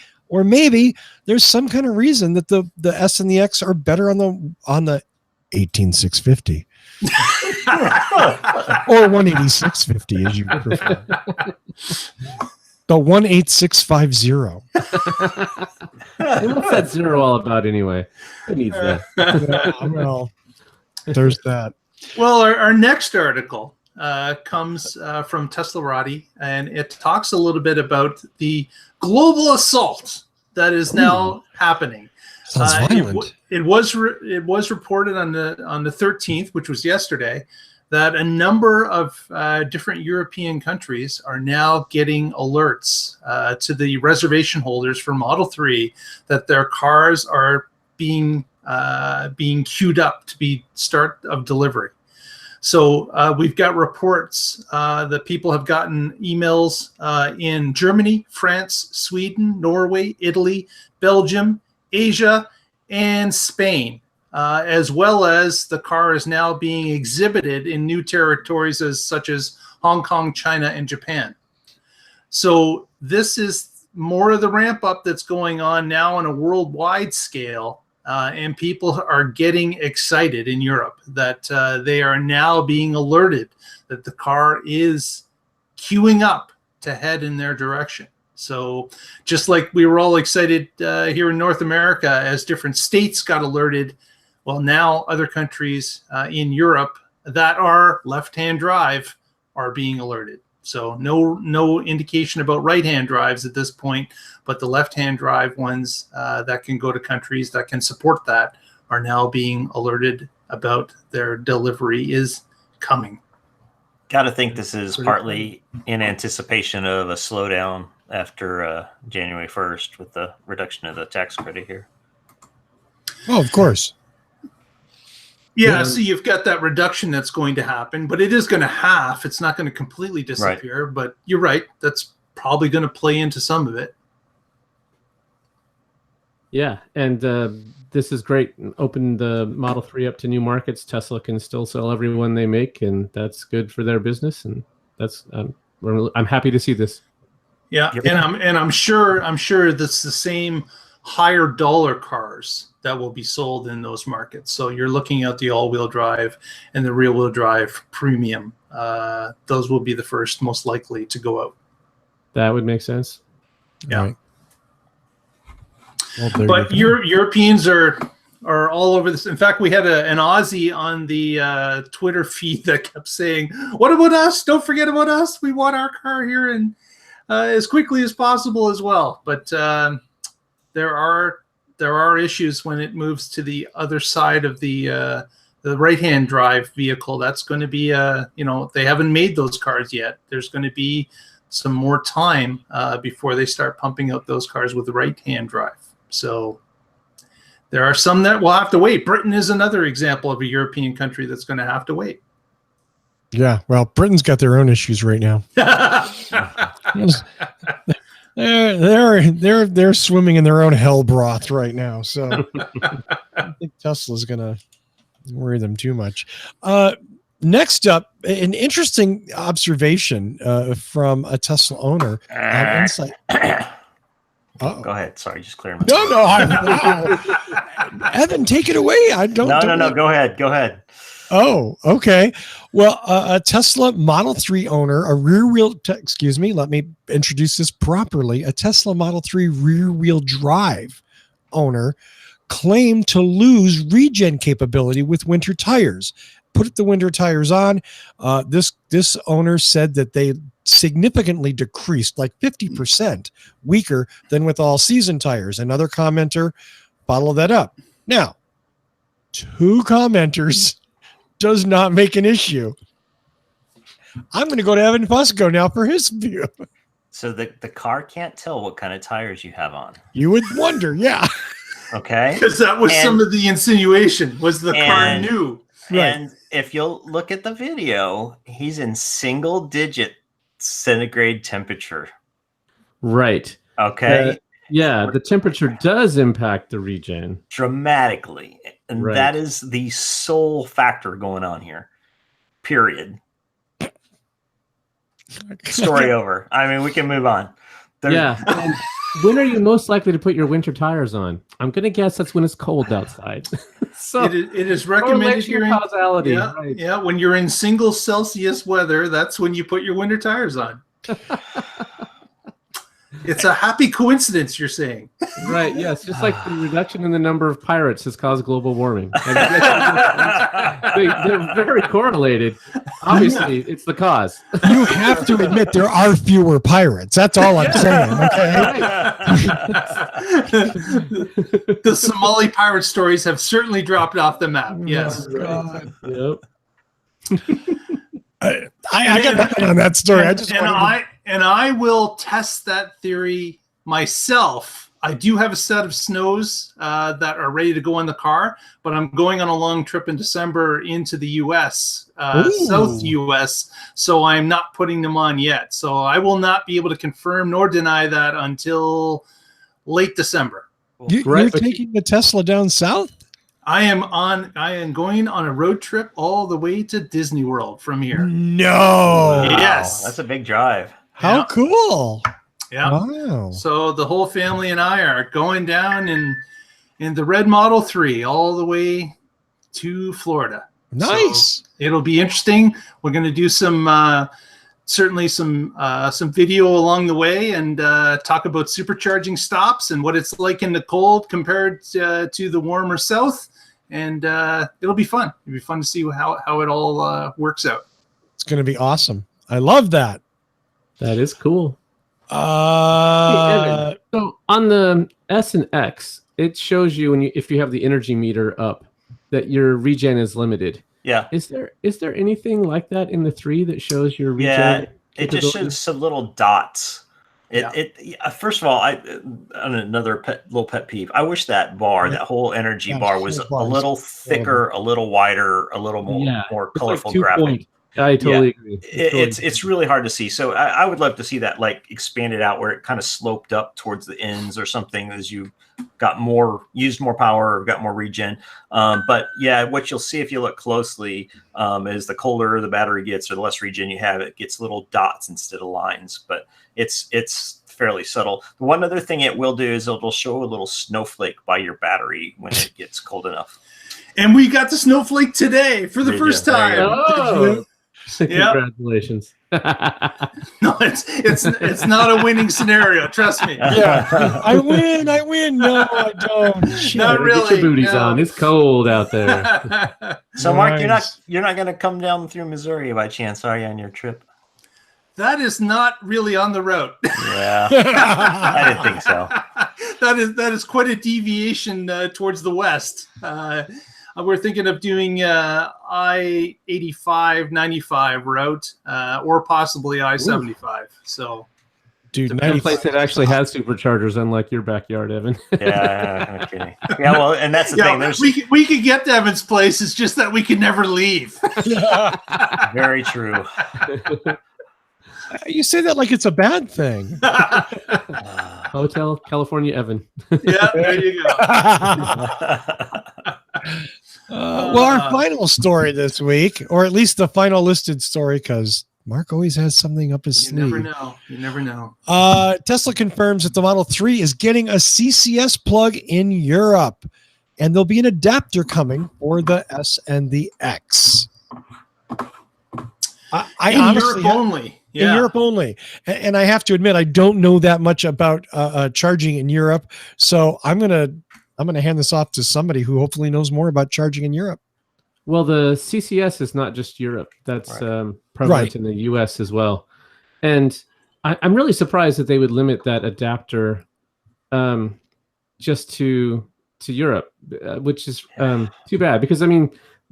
there's some kind of reason that the S and the X are better on the 18650 or 18650 as you prefer. The 18650. What's that zero all about anyway? Who needs that? Yeah, well, there's that. Well, our next article comes from Teslarati, and it talks a little bit about the global assault that is now happening. Sounds violent. It was reported on the 13th, which was yesterday, that a number of different European countries are now getting alerts to the reservation holders for Model 3 that their cars are being queued up to be start of delivery. So we've got reports that people have gotten emails in Germany, France, Sweden, Norway, Italy, Belgium, Asia, and Spain. As well as the car is now being exhibited in new territories such as Hong Kong, China, and Japan. So this is more of the ramp up that's going on now on a worldwide scale, and people are getting excited in Europe that they are now being alerted that the car is queuing up to head in their direction. So just like we were all excited here in North America as different states got alerted, well, now other countries in Europe that are left-hand drive are being alerted. So no indication about right-hand drives at this point, but the left-hand drive ones that can go to countries that can support that are now being alerted about their delivery is coming. Got to think this is partly in anticipation of a slowdown after January 1st with the reduction of the tax credit here. Oh, of course. Yeah, so you've got that reduction that's going to happen, but it is going to half. It's not going to completely disappear, right. But you're right. That's probably going to play into some of it. Yeah, and this is great. Open the Model 3 up to new markets. Tesla can still sell every one they make, and that's good for their business. And that's I'm happy to see this. Yeah, yep. and I'm sure that's the same higher dollar cars that will be sold in those markets. So you're looking at the all-wheel drive and the rear-wheel drive premium. Those will be the first most likely to go out. That would make sense. Yeah. Right. Well, but Europeans are all over this. In fact, we had an Aussie on the Twitter feed that kept saying, "What about us? Don't forget about us. We want our car here and as quickly as possible as well." But there are issues when it moves to the other side of the right-hand drive vehicle. That's going to be they haven't made those cars yet. There's going to be some more time before they start pumping out those cars with the right-hand drive. So there are some that will have to wait. Britain is another example of a European country that's going to have to wait. Yeah, well, Britain's got their own issues right now. They're swimming in their own hell broth right now. So I think Tesla's gonna worry them too much. Next up, an interesting observation from a Tesla owner on Insight. Go ahead. Sorry, just clearing my No. Evan, take it away. No. Go ahead. Oh, okay. Well, a Tesla Model 3 owner, let me introduce this properly. A Tesla Model 3 rear-wheel drive owner claimed to lose regen capability with winter tires. Put the winter tires on. This owner said that they significantly decreased, like 50% weaker than with all-season tires. Another commenter followed that up. Now, two commenters does not make an issue. I'm going to go to Evan Fusco now for his view. So the car can't tell what kind of tires you have on. You would wonder, yeah. Okay. Because that was And- some of the insinuation, was the car and- new. And if you'll look at the video, he's in single digit centigrade temperature. Right. Okay. Yeah, the temperature does impact the regen. Dramatically. And Right. that is the sole factor going on here. Period. Story over. I mean, we can move on. Yeah. And when are you most likely to put your winter tires on? I'm going to guess that's when it's cold outside. So It is recommended correlation you're or in, causality. yeah, Right. yeah, when you're in single Celsius weather, that's when you put your winter tires on. It's a happy coincidence, you're saying. Right. Yes. Just like the reduction in the number of pirates has caused global warming. And they're very correlated. Obviously, it's the cause. You have to admit there are fewer pirates. That's all I'm saying. Okay. The Somali pirate stories have certainly dropped off the map. Yes. Oh, God. Yep. I got nothing on that story. I just wanted and I will test that theory myself. I do have a set of snows that are ready to go in the car, but I'm going on a long trip in December into the U.S., South U.S., so I'm not putting them on yet. So I will not be able to confirm nor deny that until late December. you're Right, but taking the Tesla down south? I am going on a road trip all the way to Disney World from here. No. Yes. That's a big drive. How Yeah. cool. Yeah. Wow. So the whole family and I are going down in the red Model 3 all the way to Florida. Nice. It'll be interesting. We're going to do some certainly some video along the way and talk about supercharging stops and what it's like in the cold compared to the warmer south. And it'll be fun. It'll be fun to see how it all works out. It's going to be awesome. I love that. That is cool. Hey, Evan, so on the S and X, it shows you if you have the energy meter up that your regen is limited. Yeah. Is there anything like that in the 3 that shows your regen? Yeah. It just capability? shows some little dots. First of all, on another little pet peeve, I wish that bar, that whole energy Yeah, bar, was those a bars. little thicker, a little wider, a little more It's like colorful 2 graphic. point. I totally agree. It's really hard to see. So I would love to see that like expanded out where it kind of sloped up towards the ends or something as you used more power or got more regen. But yeah, what you'll see if you look closely is the colder the battery gets or the less regen you have, it gets little dots instead of lines. But it's fairly subtle. One other thing it will do is it'll show a little snowflake by your battery when it gets cold enough. And we got the snowflake today for the Did first you? There you time. Oh, Yep. congratulations. No, it's not a winning scenario. Trust me. Yeah. I win. No, I don't. Shit. Not Get really, your booties no. on. It's cold out there. So Mark, Nice. you're not going to come down through Missouri by chance, are you, on your trip? That is not really on the route. Yeah, I didn't think so. That is quite a deviation towards the west. We're thinking of doing I-85, 95 route, or possibly I-75. So, Dude, A 95. place that actually has superchargers, unlike your backyard, Evan. Yeah, I'm kidding. Yeah, well, and that's the thing. There's we could get to Evan's place. It's just that we could never leave. very true. You say that like it's a bad thing. Hotel California, Evan. Yeah, there you go. Well, our final story this week, or at least the final listed story, because Mark always has something up his You sleeve. never know. You never know. Tesla confirms that the Model 3 is getting a CCS plug in Europe, and there'll be an adapter coming for the S and the X. I In honestly Europe only. Yeah. in Europe only. And I have to admit, I don't know that much about charging in Europe. So I'm gonna hand this off to somebody who hopefully knows more about charging in Europe. Well, the CCS is not just Europe. That's prevalent Right. in the US as well. And I'm really surprised that they would limit that adapter just to Europe, which is too bad. Because, I mean,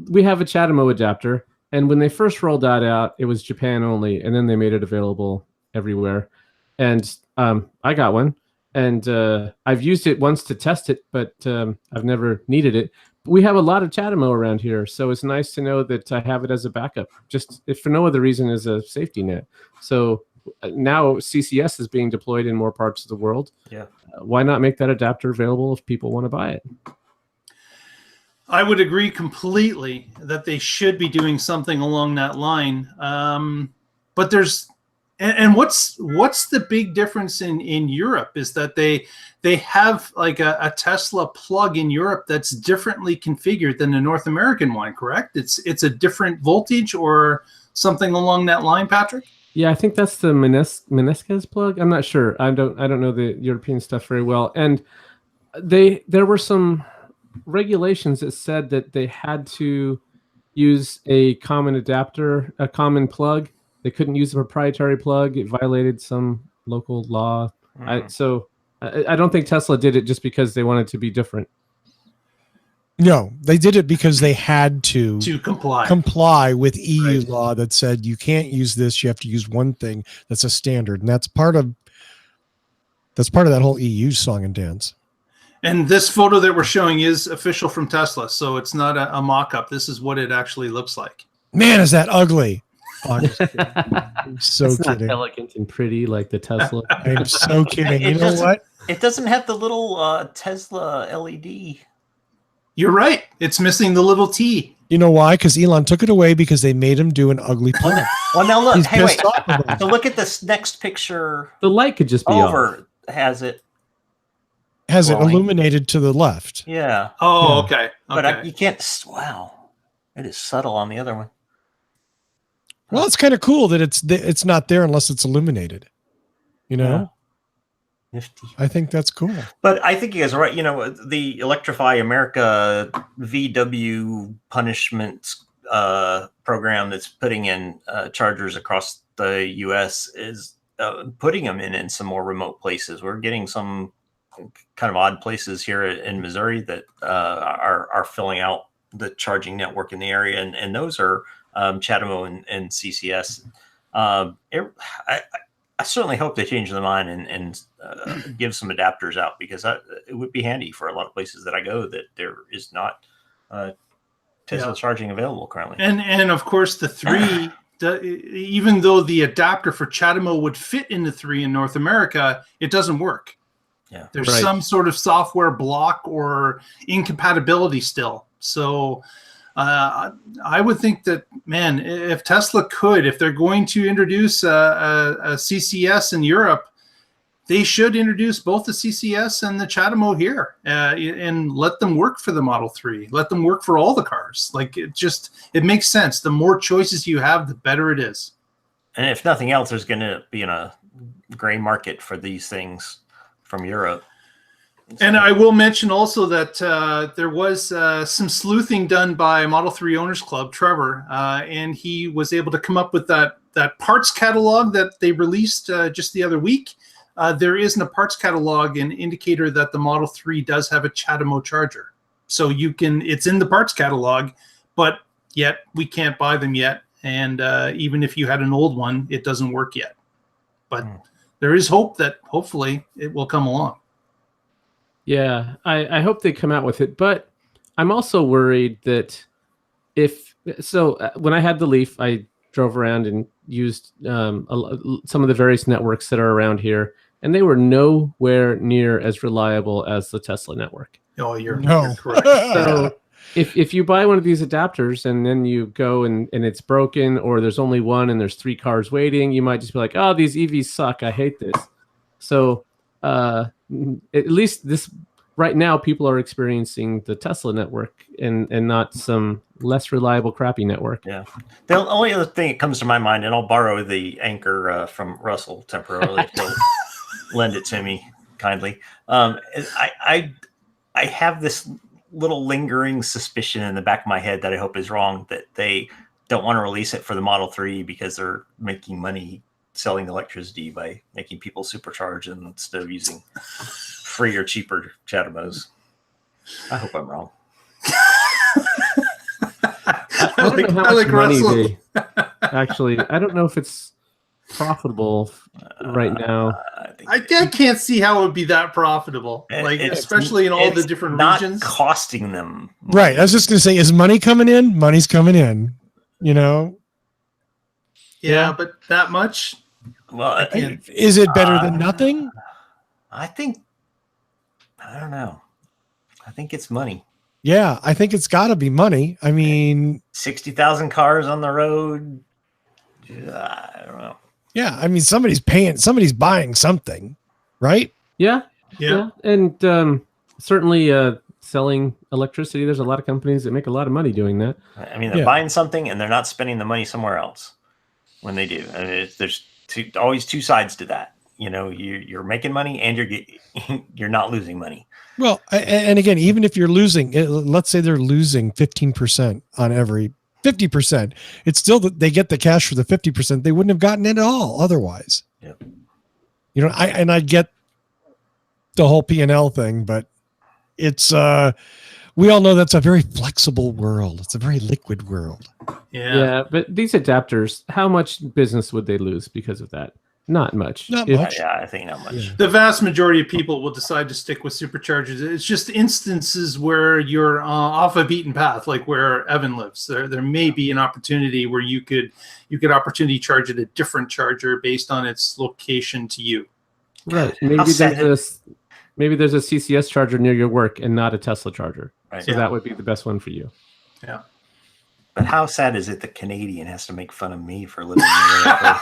we have a CHAdeMO adapter. And when they first rolled that out, it was Japan only. And then they made it available everywhere. And I got one. and I've used it once to test it, but I've never needed it. We have a lot of CHAdeMO around here, so it's nice to know that I have it as a backup, just if for no other reason as a safety net. So now CCS is being deployed in more parts of the world. Yeah. Why not make that adapter available if people want to buy it? I would agree completely that they should be doing something along that line. But there's and what's the big difference in Europe is that they have like a Tesla plug in Europe that's differently configured than the North American one, correct? It's a different voltage or something along that line, Patrick? Yeah, I think that's the Menesquez plug. I'm not sure. I don't know the European stuff very well. And there were some regulations that said that they had to use a common adapter, a common plug. They couldn't use a proprietary plug. It violated some local law. So I don't think Tesla did it just because they wanted to be different. No, they did it because they had to comply with EU law that said you can't use this. You have to use one thing that's a standard, and that's part of that whole EU song and dance. And this photo that we're showing is official from Tesla, so it's not a mock-up. This is what it actually looks like. Man, is that ugly! Oh, I'm so it's kidding. Not elegant and pretty like the Tesla. I'm so kidding. You know what? It doesn't have the little Tesla LED. You're right. It's missing the little T. You know why? Because Elon took it away because they made him do an ugly plug. Well, now look. He's Hey, wait. pissed off about it. So look at this next picture. The light could just be over. off. Has it? Has it glowing. illuminated to the left? Yeah. Oh, Yeah. okay. But you can't. Wow. It is subtle on the other one. Well, it's kind of cool that it's not there unless it's illuminated. You know, Yeah. Nifty. I think that's cool. But I think you guys are right. You know, the Electrify America VW punishment program that's putting in chargers across the U.S. is putting them in some more remote places. We're getting some kind of odd places here in Missouri that are filling out the charging network in the area, and those are CHAdeMO and CCS. I certainly hope they change their mind and give some adapters out, because it would be handy for a lot of places that I go that there is not Tesla charging available currently. And of course the 3, even though the adapter for CHAdeMO would fit in the 3 in North America, it doesn't work. Yeah, there's some sort of software block or incompatibility still. So I would think that, man, if Tesla if they're going to introduce a CCS in Europe, they should introduce both the CCS and the CHAdeMO here, and let them work for the Model 3. Let them work for all the cars. Like, it makes sense. The more choices you have, the better it is. And if nothing else, there's going to be a gray market for these things from Europe. And I will mention also that there was some sleuthing done by Model 3 Owners Club, Trevor, and he was able to come up with that parts catalog that they released just the other week. There isn't a parts catalog, an indicator that the Model 3 does have a CHAdeMO charger. So it's in the parts catalog, but yet we can't buy them yet. And even if you had an old one, it doesn't work yet. But there is hope that hopefully it will come along. Yeah, I hope they come out with it, but I'm also worried that when I had the Leaf, I drove around and used some of the various networks that are around here, and they were nowhere near as reliable as the Tesla network. Oh, you're So correct. So if you buy one of these adapters and then you go and it's broken, or there's only one and there's 3 cars waiting, you might just be like, oh, these EVs suck. I hate this. So at least right now, people are experiencing the Tesla network and not some less reliable, crappy network. Yeah. The only other thing that comes to my mind, and I'll borrow the anchor from Russell temporarily to lend it to me kindly. I have this little lingering suspicion in the back of my head that I hope is wrong, that they don't want to release it for the Model 3 because they're making money selling electricity by making people supercharge instead of using free or cheaper CHAdeMOs. I hope I'm wrong. I don't know how much money they actually. I don't know if it's profitable right now. I can't see how it would be that profitable, like especially in all the different not regions. Costing them money. Right. I was just going to say, is money coming in? Money's coming in. You know. Yeah, but that much. Well, Is it better than nothing? I don't know. I think it's money. Yeah, I think it's got to be money. I mean, 60,000 cars on the road. I don't know. yeah, I mean, somebody's buying something, right? Yeah. Yeah. And certainly selling electricity. There's a lot of companies that make a lot of money doing that. I mean, they're buying something and they're not spending the money somewhere else when they do. I mean, there's always two sides to that. You know, you're making money and you're not losing money. Well, and again, even if you're losing, let's say they're losing 15% on every 50%, it's still that they get the cash for the 50%. They wouldn't have gotten it at all otherwise. Yep. You know, I get the whole P&L thing, but it's we all know that's a very flexible world. It's a very liquid world. Yeah. But these adapters, how much business would they lose because of that? Not much. Not much. Yeah, I think not much. Yeah. The vast majority of people will decide to stick with superchargers. It's just instances where you're off a beaten path, like where Evan lives. There may be an opportunity where you could opportunity charge at a different charger based on its location to you. Right. Maybe there's a CCS charger near your work and not a Tesla charger. Right. So that would be the best one for you. Yeah. But how sad is it the Canadian has to make fun of me for living in America?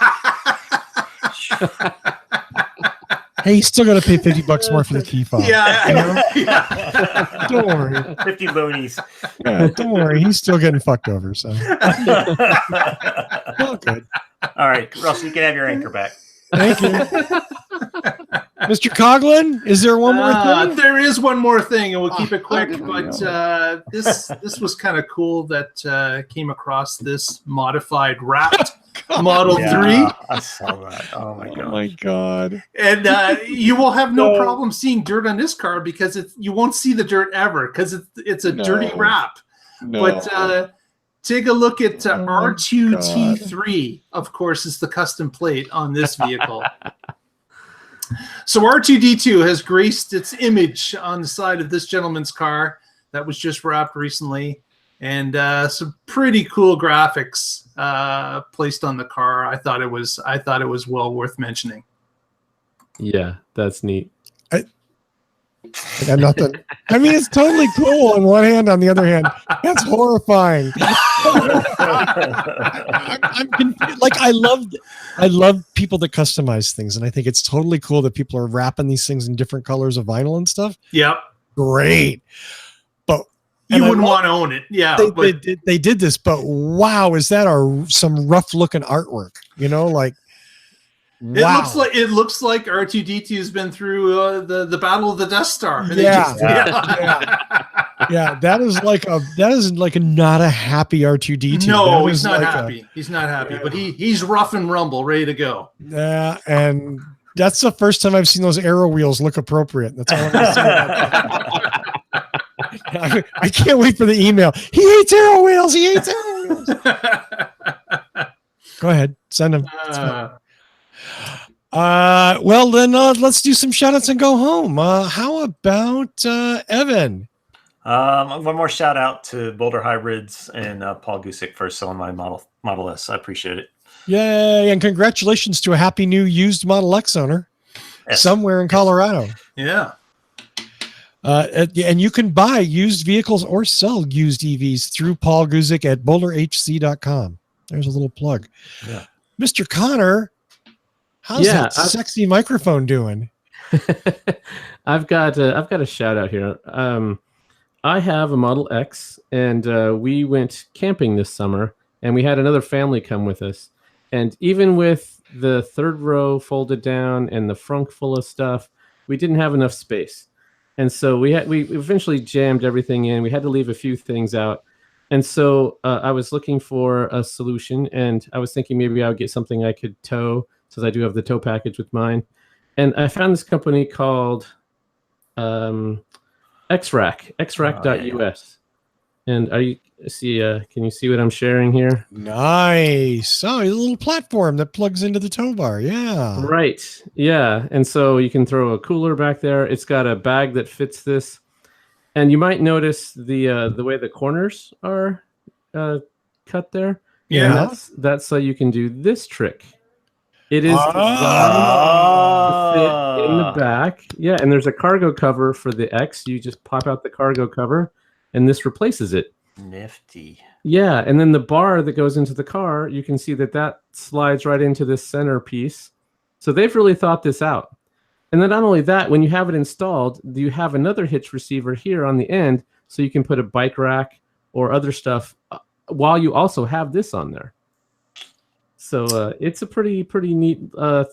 Hey, you still got to pay $50 more for the key fob. Yeah. Don't worry. 50 loonies. Yeah, don't worry. He's still getting fucked over. So, well, good. All right, Russell, you can have your anchor back. Thank you, Mr. Coughlin. Is there one more thing? There is one more thing, and we'll keep it quick. I didn't But this was kind of cool that came across this modified Wrapped Model 3. I saw that. Oh my god. Oh my god. And you will have no problem seeing dirt on this car because you won't see the dirt ever because it's a dirty wrap. No. But take a look at R2T3, of course, is the custom plate on this vehicle. So R2D2 has graced its image on the side of this gentleman's car that was just wrapped recently. And some pretty cool graphics placed on the car. I thought it was well worth mentioning. Yeah, that's neat. I got nothing. I mean, it's totally cool on one hand. On the other hand, that's horrifying. I'm confused. Like, I love people that customize things, and I think it's totally cool that people are wrapping these things in different colors of vinyl and stuff. Yep. Great. But you wouldn't want to own it. Yeah. They did this, but wow, is that some rough looking artwork? You know, like wow. It looks like R2D2 has been through the Battle of the Death Star. Yeah. That is like a not a happy R2D2. No, he's not happy. He's not happy, but he's rough and rumble, ready to go. Yeah, and that's the first time I've seen those arrow wheels look appropriate. That's all I'm gonna say about that. I can't wait for the email. He hates arrow wheels. He hates arrow wheels. Go ahead, send him. Well then, let's do some shout outs and go home. How about Evan? One more shout out to Boulder Hybrids and Paul Gusick for selling my Model S. I appreciate it. Yay, and congratulations to a happy new used Model X owner somewhere in Colorado. Yeah. And you can buy used vehicles or sell used EVs through Paul Gusick at boulderhc.com. There's a little plug. Yeah. Mr. Connor, how's that sexy microphone doing? I've got a shout out here. I have a Model X, and we went camping this summer, and we had another family come with us. And even with the third row folded down and the frunk full of stuff, we didn't have enough space. And so we eventually jammed everything in. We had to leave a few things out. And so I was looking for a solution, and I was thinking maybe I would get something I could tow, since I do have the tow package with mine. And I found this company called XRack, xrack.us. And are you see? Can you see what I'm sharing here? Nice. Oh, a little platform that plugs into the tow bar. Yeah. Right. Yeah. And so you can throw a cooler back there. It's got a bag that fits this. And you might notice the way the corners are cut there. Yeah. And that's so you can do this trick. It is designed to fit in the back. Yeah, and there's a cargo cover for the X. You just pop out the cargo cover, and this replaces it. Nifty. Yeah, and then the bar that goes into the car, you can see that slides right into this center piece. So they've really thought this out. And then not only that, when you have it installed, you have another hitch receiver here on the end, so you can put a bike rack or other stuff while you also have this on there. So it's a pretty neat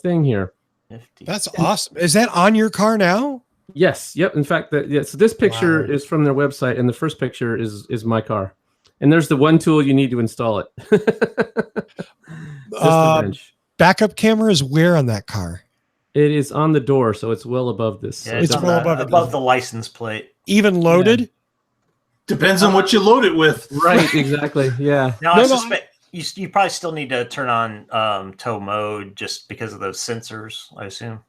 thing here. Nifty. That's awesome. Is that on your car now? Yes. Yep. In fact, so this picture Wow. is from their website, and the first picture is my car. And there's the one tool you need to install it. Just the bench. Backup camera is where on that car? It is on the door, so it's well above this. Yeah, It's it's on well the, above above it. the license plate. Even loaded? Depends on what you load it with. Right. Exactly. Yeah. Now, No, I no, suspect you probably still need to turn on tow mode just because of those sensors, I assume.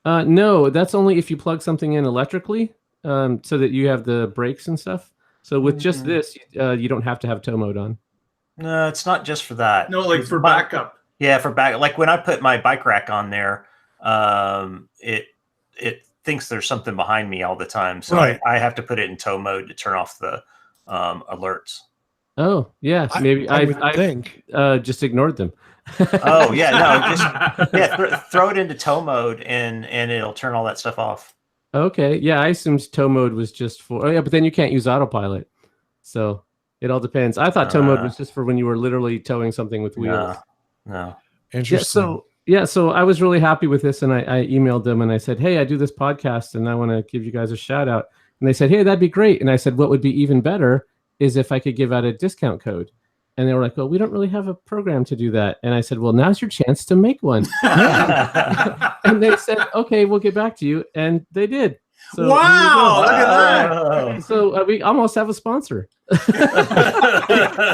No, that's only if you plug something in electrically, so that you have the brakes and stuff. So with just this, you don't have to have tow mode on. No, it's not just for that. No, like for backup. Yeah, for back. Like when I put my bike rack on there, it thinks there's something behind me all the time, so Right. I have to put it in tow mode to turn off the alerts. Oh, yeah. Maybe I would I think. just ignored them. Oh yeah, no, just throw it into tow mode and it'll turn all that stuff off. Okay. Yeah, I assumed tow mode was just for. Oh, yeah, but then you can't use autopilot. So it all depends. I thought tow mode was just for when you were literally towing something with wheels. No. Interesting. So I was really happy with this, and I emailed them and I said, "Hey, I do this podcast, and I want to give you guys a shout out." And they said, "Hey, that'd be great." And I said, "What would be even better is if I could give out a discount code." And they were like, "Well, we don't really have a program to do that." And I said, "Well, now's your chance to make one." And they said, "Okay, we'll get back to you," and they did. So Wow, look at that. Oh. So we almost have a sponsor.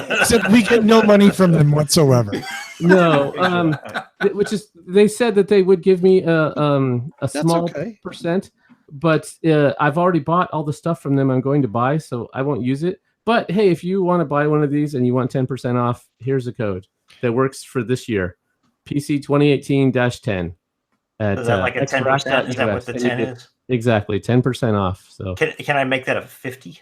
Except we get no money from them whatsoever. No, which is they said that they would give me a That's small okay. percent, but I've already bought all the stuff from them I'm going to buy, so I won't use it. But hey, if you want to buy one of these and you want 10% off, here's a code that works for this year, PC 2018-10. Is that like a 10%? Is that what the 10 is? Exactly, 10% off. So Can I make that a 50?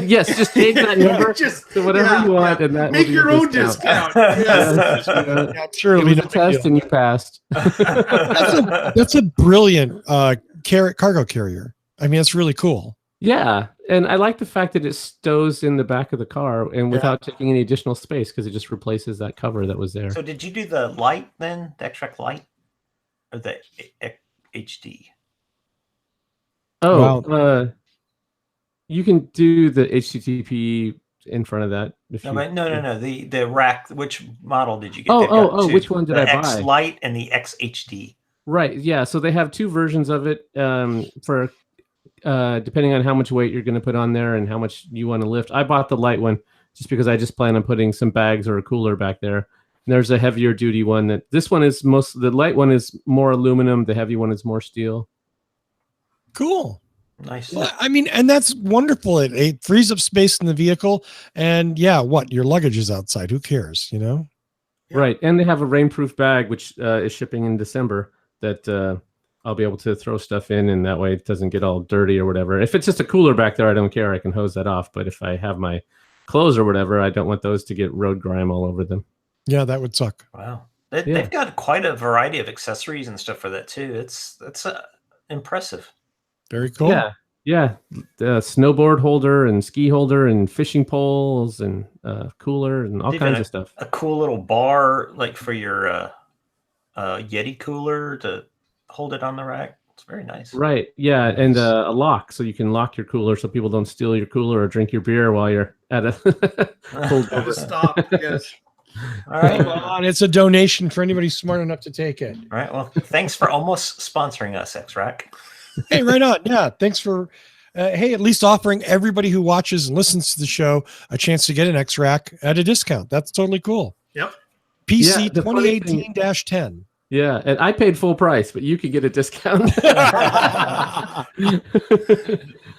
yes, just change that number Just to whatever you want, and that will make be your own discount. Yes. Yeah, I'm sure It it'll be was no a big test, deal. and you passed. That's a brilliant cargo carrier. I mean, that's really cool. Yeah, and I like the fact that it stows in the back of the car and without taking any additional space because it just replaces that cover that was there. So did you do the light then, the extract light, or the HD? Oh, you can do the HTTP in front of that. If No, you, but no. The rack. Which model did you get? Oh, They've got two. which one did the I X buy? Lite and the X HD. Right, yeah. So they have two versions of it for depending on how much weight you're going to put on there and how much you want to lift. I bought the light one just because I just plan on putting some bags or a cooler back there. And there's a heavier duty one that this one is the light one is more aluminum. The heavy one is more steel. Cool. Nice. Well, I mean, and that's wonderful. It frees up space in the vehicle. And yeah, your luggage is outside. Who cares, you know? Yeah. Right. And they have a rainproof bag, which is shipping in December that I'll be able to throw stuff in. And that way it doesn't get all dirty or whatever. If it's just a cooler back there, I don't care. I can hose that off. But if I have my clothes or whatever, I don't want those to get road grime all over them. Yeah, that would suck. Wow. They've got quite a variety of accessories and stuff for that too. That's impressive. Very cool. Yeah. The snowboard holder and ski holder and fishing poles and cooler and all Even kinds of stuff. A cool little bar like for your Yeti cooler to hold it on the rack. It's very nice. Right. Yeah. And a lock so you can lock your cooler so people don't steal your cooler or drink your beer while you're at a cold Gotta stop. Yes. All right. Come on, it's a donation for anybody smart enough to take it. All right. Well, thanks for almost sponsoring us, X-Rack. Hey, right on. Yeah, thanks for. hey, at least offering everybody who watches and listens to the show a chance to get an X-Rack at a discount. That's totally cool. Yep. PC Yeah, the funny thing- 2018-10. Yeah, and I paid full price, but you could get a discount.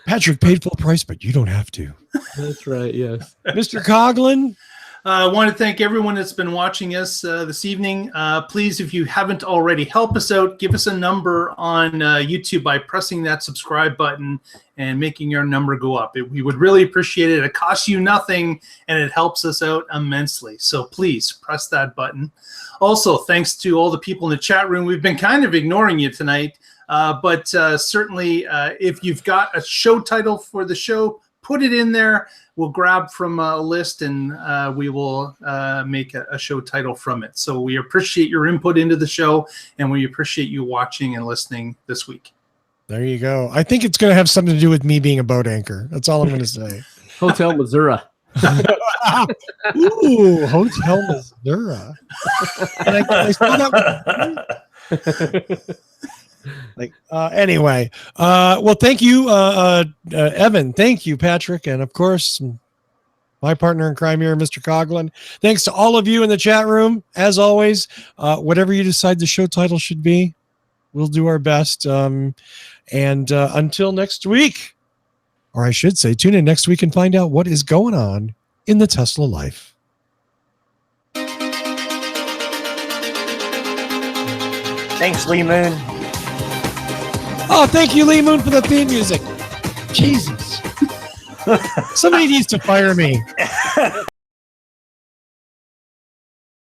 Patrick paid full price, but you don't have to. That's right. Yes. Mr. Coughlin. I want to thank everyone that's been watching us this evening. Please, if you haven't already, help us out. Give us a number on YouTube by pressing that subscribe button and making your number go up. We would really appreciate it. It costs you nothing, and it helps us out immensely. So please press that button. Also, thanks to all the people in the chat room. We've been kind of ignoring you tonight, but certainly if you've got a show title for the show, put it in there. We'll grab from a list and we will make a show title from it. So we appreciate your input into the show, and we appreciate you watching and listening this week. There you go. I think it's going to have something to do with me being a boat anchor. That's all I'm going to say. Hotel Missouri. Ooh, Hotel Missouri. And I saw that anyway. Well, thank you, Evan. Thank you, Patrick. And of course, my partner in crime here, Mr. Coughlin. Thanks to all of you in the chat room. As always, whatever you decide the show title should be, we'll do our best. And until next week, or I should say, tune in next week and find out what is going on in the Tesla life. Thanks, Lee Moon. Oh, thank you, Lee Moon, for the theme music. Jesus. Somebody needs to fire me.